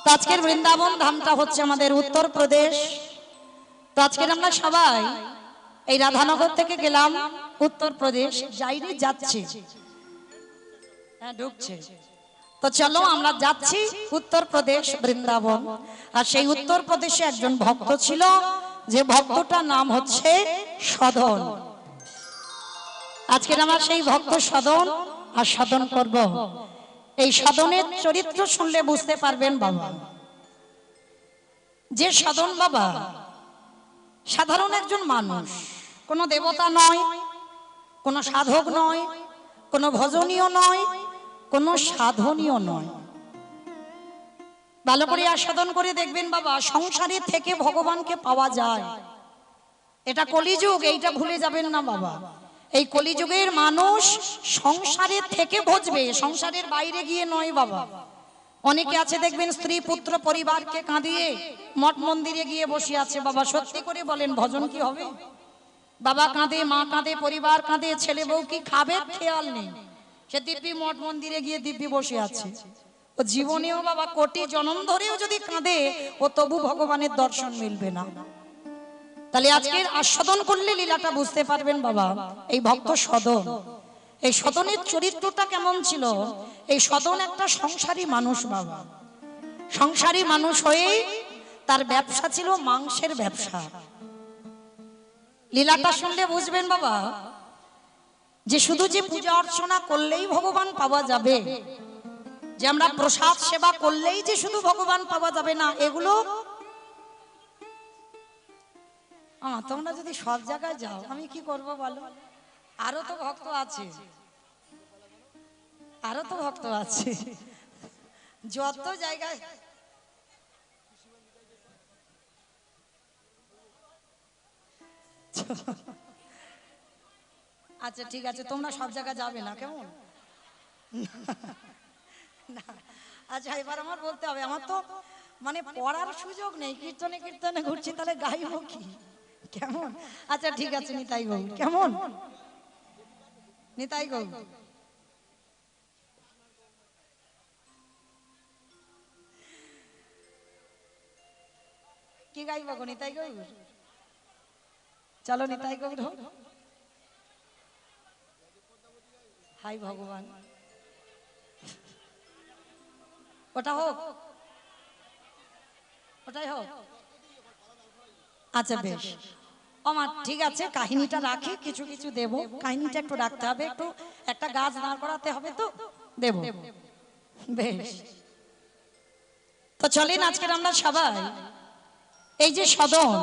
তো আজকের বৃন্দাবন ধামটা হচ্ছে আমাদের উত্তরপ্রদেশ। তো আজকের আমরা সবাই এই রাধানগর থেকে গেলাম উত্তরপ্রদেশ, যাইনি যাচ্ছি, হ্যাঁ ঢুকছে। তো চলো আমরা যাচ্ছি উত্তরপ্রদেশ বৃন্দাবন। আর সেই উত্তরপ্রদেশে একজন ভক্ত ছিল, যে ভক্তটার নাম হচ্ছে সদন। আজকের আমরা সেই ভক্ত সদন আর সাধন করব। এই সাধনের চরিত্র শুনলে বুঝতে পারবেন বাবা, যে সাধন বাবা সাধারণ একজন মানুষ, কোনো দেবতা নয়, কোনো সাধক নয়, কোনো ভজনীয় নয়, কোনো সাধনীয় নয়। ভালো করে আস্বাদন করে দেখবেন বাবা, সংসারে থেকে ভগবানকে পাওয়া যায়। এটা কলিযুগ, এইটা ভুলে যাবেন না বাবা। এই কলিযুগের মানুষ সংসারের থেকে ভজবে, সংসারের বাইরে গিয়ে নয় বাবা। অনেকে আছে দেখবেন স্ত্রী পুত্র পরিবারকে কাঁদিয়ে মঠ মন্দিরে গিয়ে বসে আছে। বাবা সত্যি করে বলেন, ভজন কি হবে? বাবা কাঁদে, মা কাঁদে, পরিবার কাঁদে, ছেলে বউ কি খাবে খেয়াল নেই, সে দিব্যি মঠ মন্দিরে গিয়ে দিব্যি বসে আছে। ও জীবনেও বাবা কোটি জনম ধরেও যদি কাঁদে, ও তবু ভগবানের দর্শন মিলবে না। তাহলে আজকের আস্বাদন করলে লীলাটা বুঝতে পারবেন বাবা। এই ভক্ত সদন, এই সদনের চরিত্রটা কেমন ছিল? এই সদন একটা সংসারী মানুষ বাবা। সংসারী মানুষ হয়ে তার ব্যবসা ছিল মাংসের ব্যবসা। লীলাটা শুনলে বুঝবেন বাবা, যে শুধু যে পূজা অর্চনা করলেই ভগবান পাওয়া যাবে, যে আমরা প্রসাদ সেবা করলেই যে শুধু ভগবান পাওয়া যাবে না, এগুলো তোমরা যদি সব জায়গায় যাও আমি কি করব বলো? আরো তো ভক্ত আছে, আরো তো ভক্ত আছে, যত জায়গায়। আচ্ছা ঠিক আছে, তোমরা সব জায়গায় যাবে না, কেমন? আচ্ছা এবার আমার বলতে হবে, আমার তো মানে পড়ার সুযোগ নেই, কীর্তনে কীর্তনে ঘুরছি, তাহলে গাইব কি, কেমন? আচ্ছা ঠিক আছে, নিতাই গৌ, কেমন? নিতাই গৌ, কি গাইব গো? নিতাই গৌ, চলো নিতাই গৌ। হাই ভগবান, ওটা হোক, ওটাই হোক। আচ্ছা বেশ, আমার ঠিক আছে, কাহিনীটা রাখি, কিছু কিছু দেব, কাহিনীটা একটু রাখতে হবে, একটু একটা গাছ দাঁড় করাতে হবে, তো দেব। বেশ, তো চলেন আজকের আমরা সবাই এই যে সদন,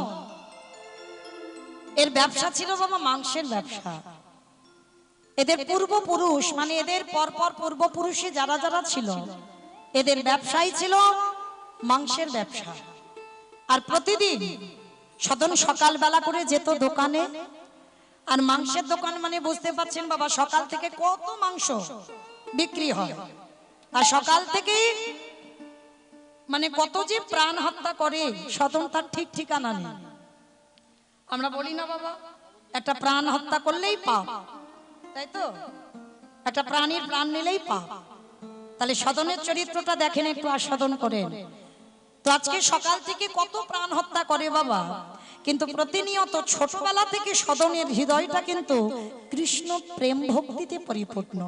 এর ব্যবসা ছিল বাবা মাংসের ব্যবসা। এদের পূর্বপুরুষ মানে এদের পরপর পূর্বপুরুষে যারা যারা ছিল, এদের ব্যবসাই ছিল মাংসের ব্যবসা। আর প্রতিদিন সদন সকালবেলা করে যেত দোকানে, আর মাংসের দোকান মানে বুঝতে পারছেন বাবা, সকাল থেকে কত মাংস বিক্রি হয়, আর সকাল থেকে মানে কত যে প্রাণ হত্যা করে সদন, তার ঠিক ঠিকানা নেই। আমরা বলি না বাবা, একটা প্রাণ হত্যা করলেই পাপ, তাই তো? একটা প্রাণীর প্রাণ নিলেই পাপ। তাহলে সদনের চরিত্রটা দেখেন, একটু আস্বাদন করেন। তো আজকে সকাল থেকে কত প্রাণ হত্যা করে বাবা, কিন্তু প্রতিনিয়ত ছোটবেলা থেকে সদনের হৃদয়টা কিন্তু কৃষ্ণ প্রেম ভক্তিতে পরিপূর্ণ।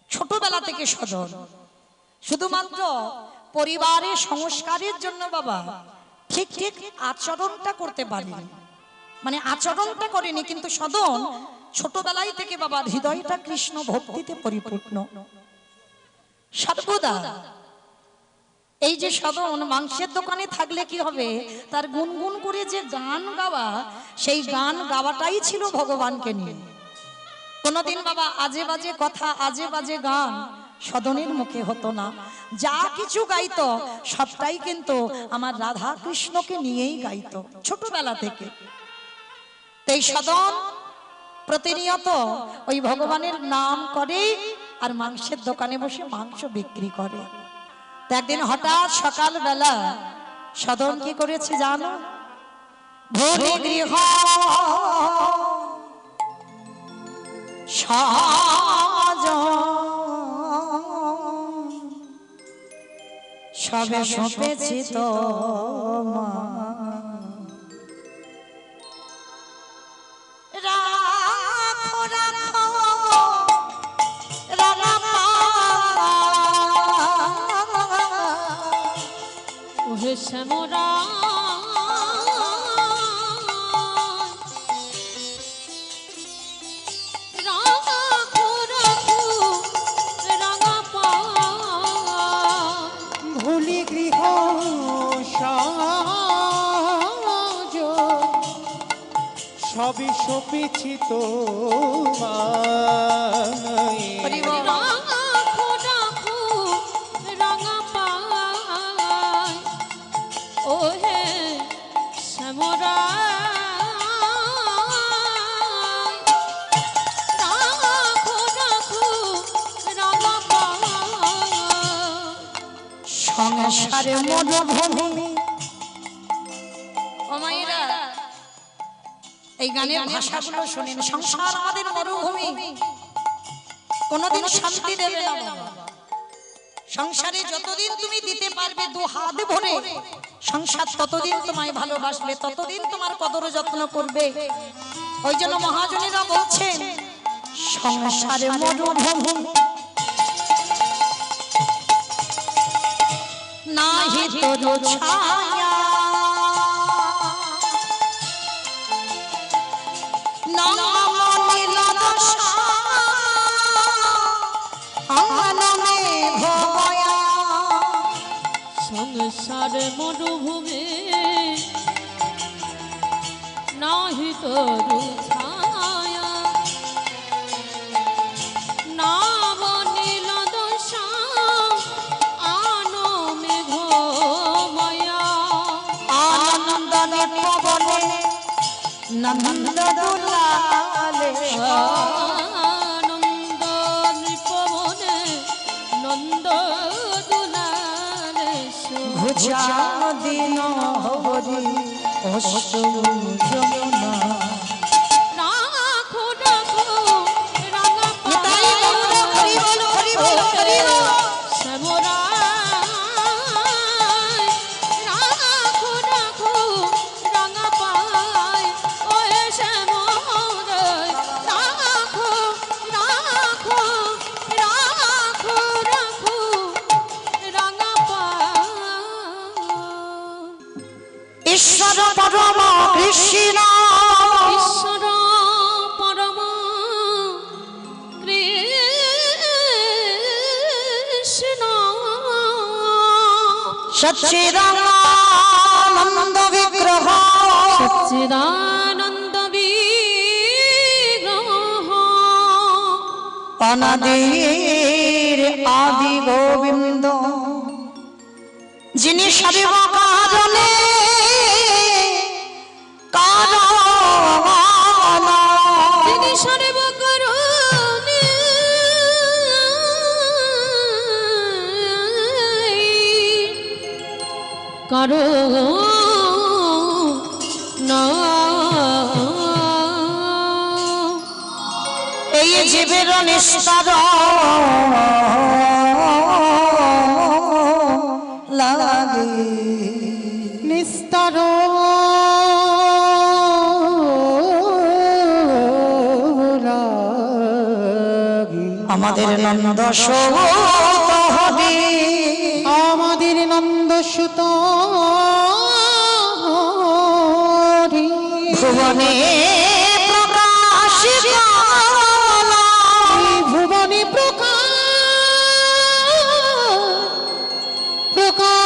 ছোটবেলা থেকে সদন শুধুমাত্র পরিবারের সংস্কারের জন্য বাবা ঠিক ঠিক আচরণটা করতে পারেনি, মানে আচরণটা করেনি, কিন্তু সদন ছোটবেলায় থেকে বাবার হৃদয়টা কৃষ্ণ ভক্তিতে পরিপূর্ণ সর্বদা। এই যে সদন মাংসের দোকানে থাকলে কি হবে, তার গুনগুন করে যে গান গাওয়া, সেই গান গাওয়াটাই ছিল ভগবানকে নিয়ে। কোনদিন বাবা আজে বাজে কথা, আজে বাজে গান সদনের মুখে হতো না। যা কিছু গাইতো সবটাই কিন্তু আমার রাধা কৃষ্ণকে নিয়েই গাইতো ছোটবেলা থেকে। এই সদন প্রতিনিয়ত ওই ভগবানের নাম করে আর মাংসের দোকানে বসে মাংস বিক্রি করে। তো একদিন হঠাৎ সকালবেলা সদন কি করেছে জানো? ভোরে গৃহ সাজ সবে সপেছি তো রাখো রাখো রামা ওহে শ্যামরা ভুলি গৃহ সাজ সবই সপেছি তোমায়। ওহে শ্যামরা সংসারে মরুভূমি। ও মায়েরা, এই গানের ভাষাগুলো শুনেন। সংসার আমাদের মরুভূমি, কোনদিন শান্তি দেবে না বাবা। সংসারে যতদিন তুমি দিতে পারবে দু হাত ভরে, সংসার ততদিন তোমায় ভালোবাসবে, ততদিন তোমার কদর যত্ন করবে। ওই জন্য মহাজনেরা বলছেন সংসারে মরুভূমি নাহি তোর ছায়া, নাম নীল দশা আনমে ভয়া। সংসার মরুভূমি নাহি তরু ছায়া, নাম নীল দশা আনো মেঘ মায়া। আনন্দ নিপবনে নন্দ দুলালে, আনন্দ নৃপবনে নন্দ দুলালে ঘুচা দিন হরি অষ্টু যমুনা। রাখো রাখো রাঙা নিতাই গৌর হরি বল হরি বল হরি বল। শ্যামরা রাখো রাখো রাঙা পায়, ওহে শ্যামরা রাখো রাখো রাখো রাখো রাঙা পায়। ঈশ্বর পরম কৃষ্ণ ঈশ্বর পরম কৃষ্ণ সচ্চিদানন্দ বিগ্রহ, সচ্চিদানন্দ বিগ্রহ অনাদির আদি গোবিন্দ, যিনি সর্ব কারণে কারণ, তিনি সর্বকারণে কারণ। এই জীবের নিস্তার নিস্তার লাগি আমাদের নন্দ সুত হরি আমাদের নন্দ সুত হরি ভুবনে প্রকাশ কলা। ভুবনে প্রকাশ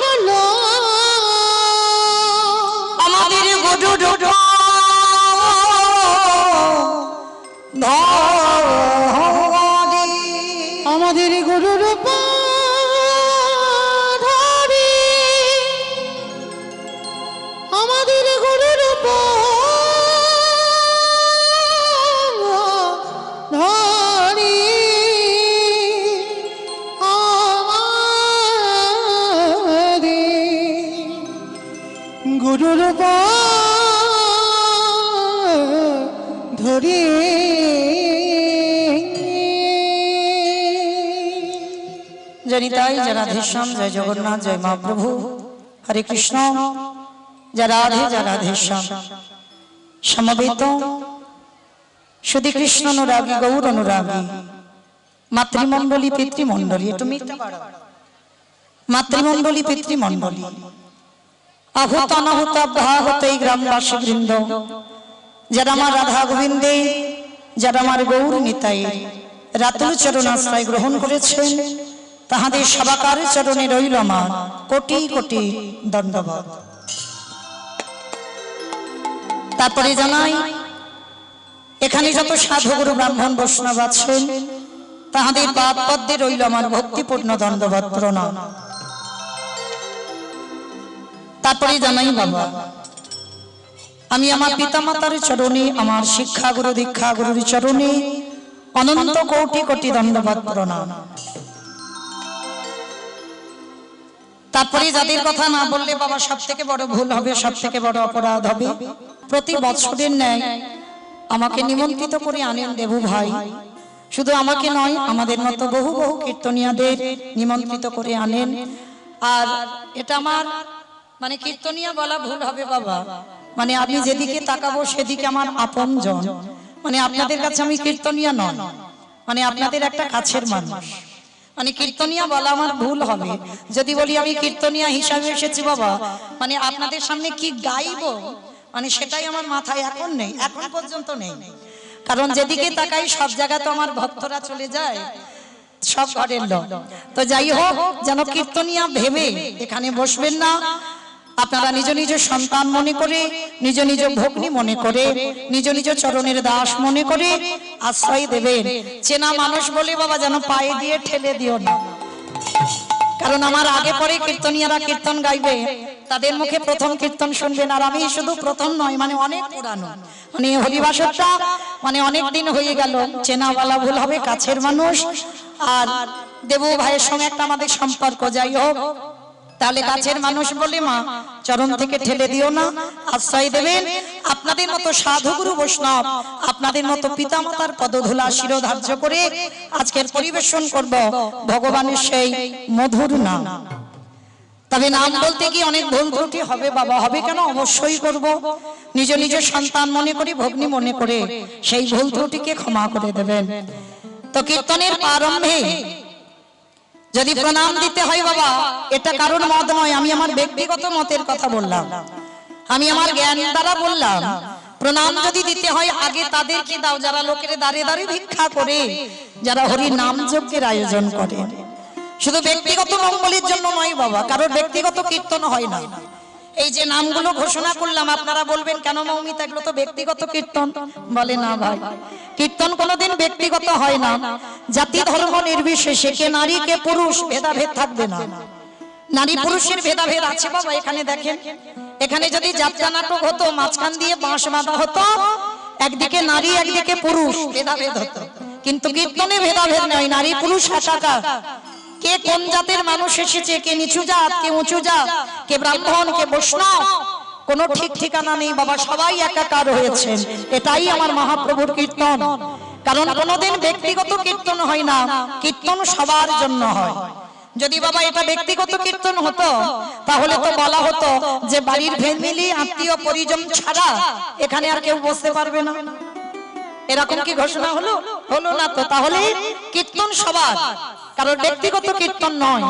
হলো আমাদের গুরু ধরি আমাদের গুরুর ধরি আমাদের গুরুর ধরি আমাদের গুরুর ধরি জনিতাই জয় রাধেশ্যাম, জয় জগন্নাথ, জয় মহাপ্রভু, হরে কৃষ্ণ, জয় রাধে জয় রাধেশ্যাম। সমবেত শুধু কৃষ্ণ অনুরাগী, গৌর অনুরাগী, মাতৃমণ্ডলী পিতৃমণ্ডলী, একটু মিটতে পারো, মাতৃমণ্ডলী পিতৃমণ্ডলী, আহুত অনাহুত আহত এই গ্রামবাসী বৃন্দ, যারা আমার রাধা গোবিন্দে, যারা আমার গৌর নিতাই রাতুল চরণ আশ্রয় গ্রহণ করেছেন, তাহাদের সবাকার চরণে রইল আমার কোটি কোটি দণ্ডবত। তারপরে জানাই এখানে যত সাধুগুরু ব্রাহ্মণ বৈষ্ণব আছেন, তাহাদের পাদ পদ্মে রইল আমার ভক্তিপূর্ণ দণ্ডবত প্রণাম। তারপরে জানাই বাবা, আমি আমার পিতামাতার চরণে, আমার শিক্ষা গুরু দীক্ষা গুরুর চরণে অনন্ত কোটি কোটি দণ্ডবত প্রণাম। তারপরে যাদের কথা না বললে বাবা সব থেকে বড় ভুল হবে, সব থেকে বড় অপরাধ হবে। প্রতি বছরের ন্যায় আমাকে নিমন্ত্রিত করে আনেন দেবু ভাই, শুধু আমাকে নয়, আমাদের মতো বহু বহু কীর্তনিয়াদের নিমন্ত্রিত করে আনেন। আর এটা আমার মানে কীর্তনিয়া বলা ভুল হবে বাবা, মানে আমি যেদিকে তাকাবো সেদিকে আমার আপনজন, মানে আপনাদের কাছে আমি কীর্তনিয়া নয়, মানে আপনাদের একটা কাছের মানুষ, মানে কীর্তনিয়া বলা আমার ভুল হবে যদি বলি আমি কীর্তনিয়া হিসাবে এসেছি বাবা, মানে আপনাদের সামনে কি গাইবো মানে সেটাই আমার মাথায় এখন নেই, এখন পর্যন্ত নেই। কারণ যেদিকে তাকাই সব জায়গা তো আমার ভক্তরা চলে যায়, সব ঘরের লোক। তো যাই হোক, যেন কীর্তনিয়া ভেবে এখানে বসবেন না, আপনারা নিজ নিজ সন্তান মনে করে, নিজ নিজ ভগ্নী মনে করে, নিজ নিজ চরণের দাস মনে করে আশ্রয় দেবেন। চেনা মানুষ বলে বাবা যেন পায়ে দিয়ে ঠেলে দিও না, কারণ আমার আগে পরে কীর্তনিয়ারা কীর্তন গাইবে, তাদের মুখে প্রথম কীর্তন শুনবেন, আর আমি শুধু প্রথম নয়, মানে অনেক পুরানো, মানে হরিবাসরটা মানে অনেক দিন হয়ে গেল, চেনা বলা ভুল হবে, কাছের মানুষ। আর দেবু ভাইয়ের সঙ্গে একটা আমাদের সম্পর্ক, যাই হোক, তাহলে কাছের মানুষ বলে মা চরণ থেকে ঠেলে দিও না, আশ্রয় দেবেন। আপনাদের মতো সাধুগুরু বৈষ্ণব, আপনাদের মতো পিতামাতার পদধূলা শিরোধার্য করে আজকের পরিবেশন করব ভগবানের সেই মধুর নাম। তবে নাম বলতে কি অনেক ভুল ত্রুটি হবে বাবা, হবে কেন, অবশ্যই করব। নিজ নিজ সন্তান মনে করি, ভগ্নী মনে করে সেই ভুল ত্রুটিকে ক্ষমা করে দেবেন। তো কীর্তনের প্রারম্ভে যদি প্রণাম দিতে হয় বাবা, এটা কারোর মত নয়, আমি আমার ব্যক্তিগত মতের কথা বললাম, আমি আমার জ্ঞান দ্বারা বললাম। প্রণাম যদি দিতে হয় আগে তাদেরকে দাও যারা লোকের দাঁড়ে দাঁড়ে ভিক্ষা করে, যারা হরি নাম যজ্ঞের আয়োজন করে। শুধু ব্যক্তিগত মঙ্গলের জন্য নয় বাবা, কারোর ব্যক্তিগত কীর্তন হয় না। এই যে নামগুলো ঘোষণা করলাম, আপনারা বলবেন কেন মৌমিতা এগুলো তো ব্যক্তিগত কীর্তন, বলে না ভাই, কীর্তন কোনোদিন ব্যক্তিগত হয় না। জাতি ধর্ম নির্বিশেষে, কে নারী কে পুরুষ ভেদাভেদ থাকবে না। নারী পুরুষের ভেদাভেদ আছে বাবা, এখানে দেখেন, এখানে যদি যাত্রা নাটক হতো, মাঝখান দিয়ে বাঁশ বাঁধা হতো, একদিকে নারী একদিকে পুরুষ, ভেদাভেদ হতো। কিন্তু কীর্তনে ভেদাভেদ নয়, নারী পুরুষ একাকার। কে কোন জাতের মানুষ এসেছে, কে নিচু জাত, কে উঁচু জাত, কে ব্রাহ্মণ, কে বৈষ্ণব, কোনো ঠিক ঠিকানা নেই বাবা, সবাই একাকার হয়েছেন। এটাই আমার মহাপ্রভুর কীর্তন। কারণ কোনোদিন ব্যক্তিগত কীর্তন হয় না, কীর্তন সবার জন্য হয়। যদি বাবা এটা ব্যক্তিগত কীর্তন হতো তাহলে তো বলা হতো যে বাড়ির ফ্যামিলি আত্মীয় পরিজন ছাড়া এখানে আর কেউ বসতে পারবে না। এরকম কি ঘোষণা হলো? হলো না তো। তাহলে কীর্তন সবার, কারণ ব্যক্তিগত কীর্তন নয়।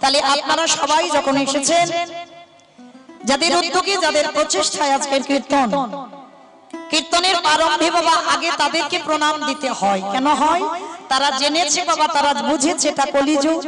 তাহলে আপনারা সবাই যখন এসেছেন, যাদের উদ্যোগে যাদের প্রচেষ্টায় আজকের কীর্তন, কীর্তনের প্রারম্ভে বাবা আগে তাদেরকে প্রণাম দিতে হয়। কেন হয়? তারা জেনেছে বাবা, তারা বুঝেছে এটা কলিযুগ।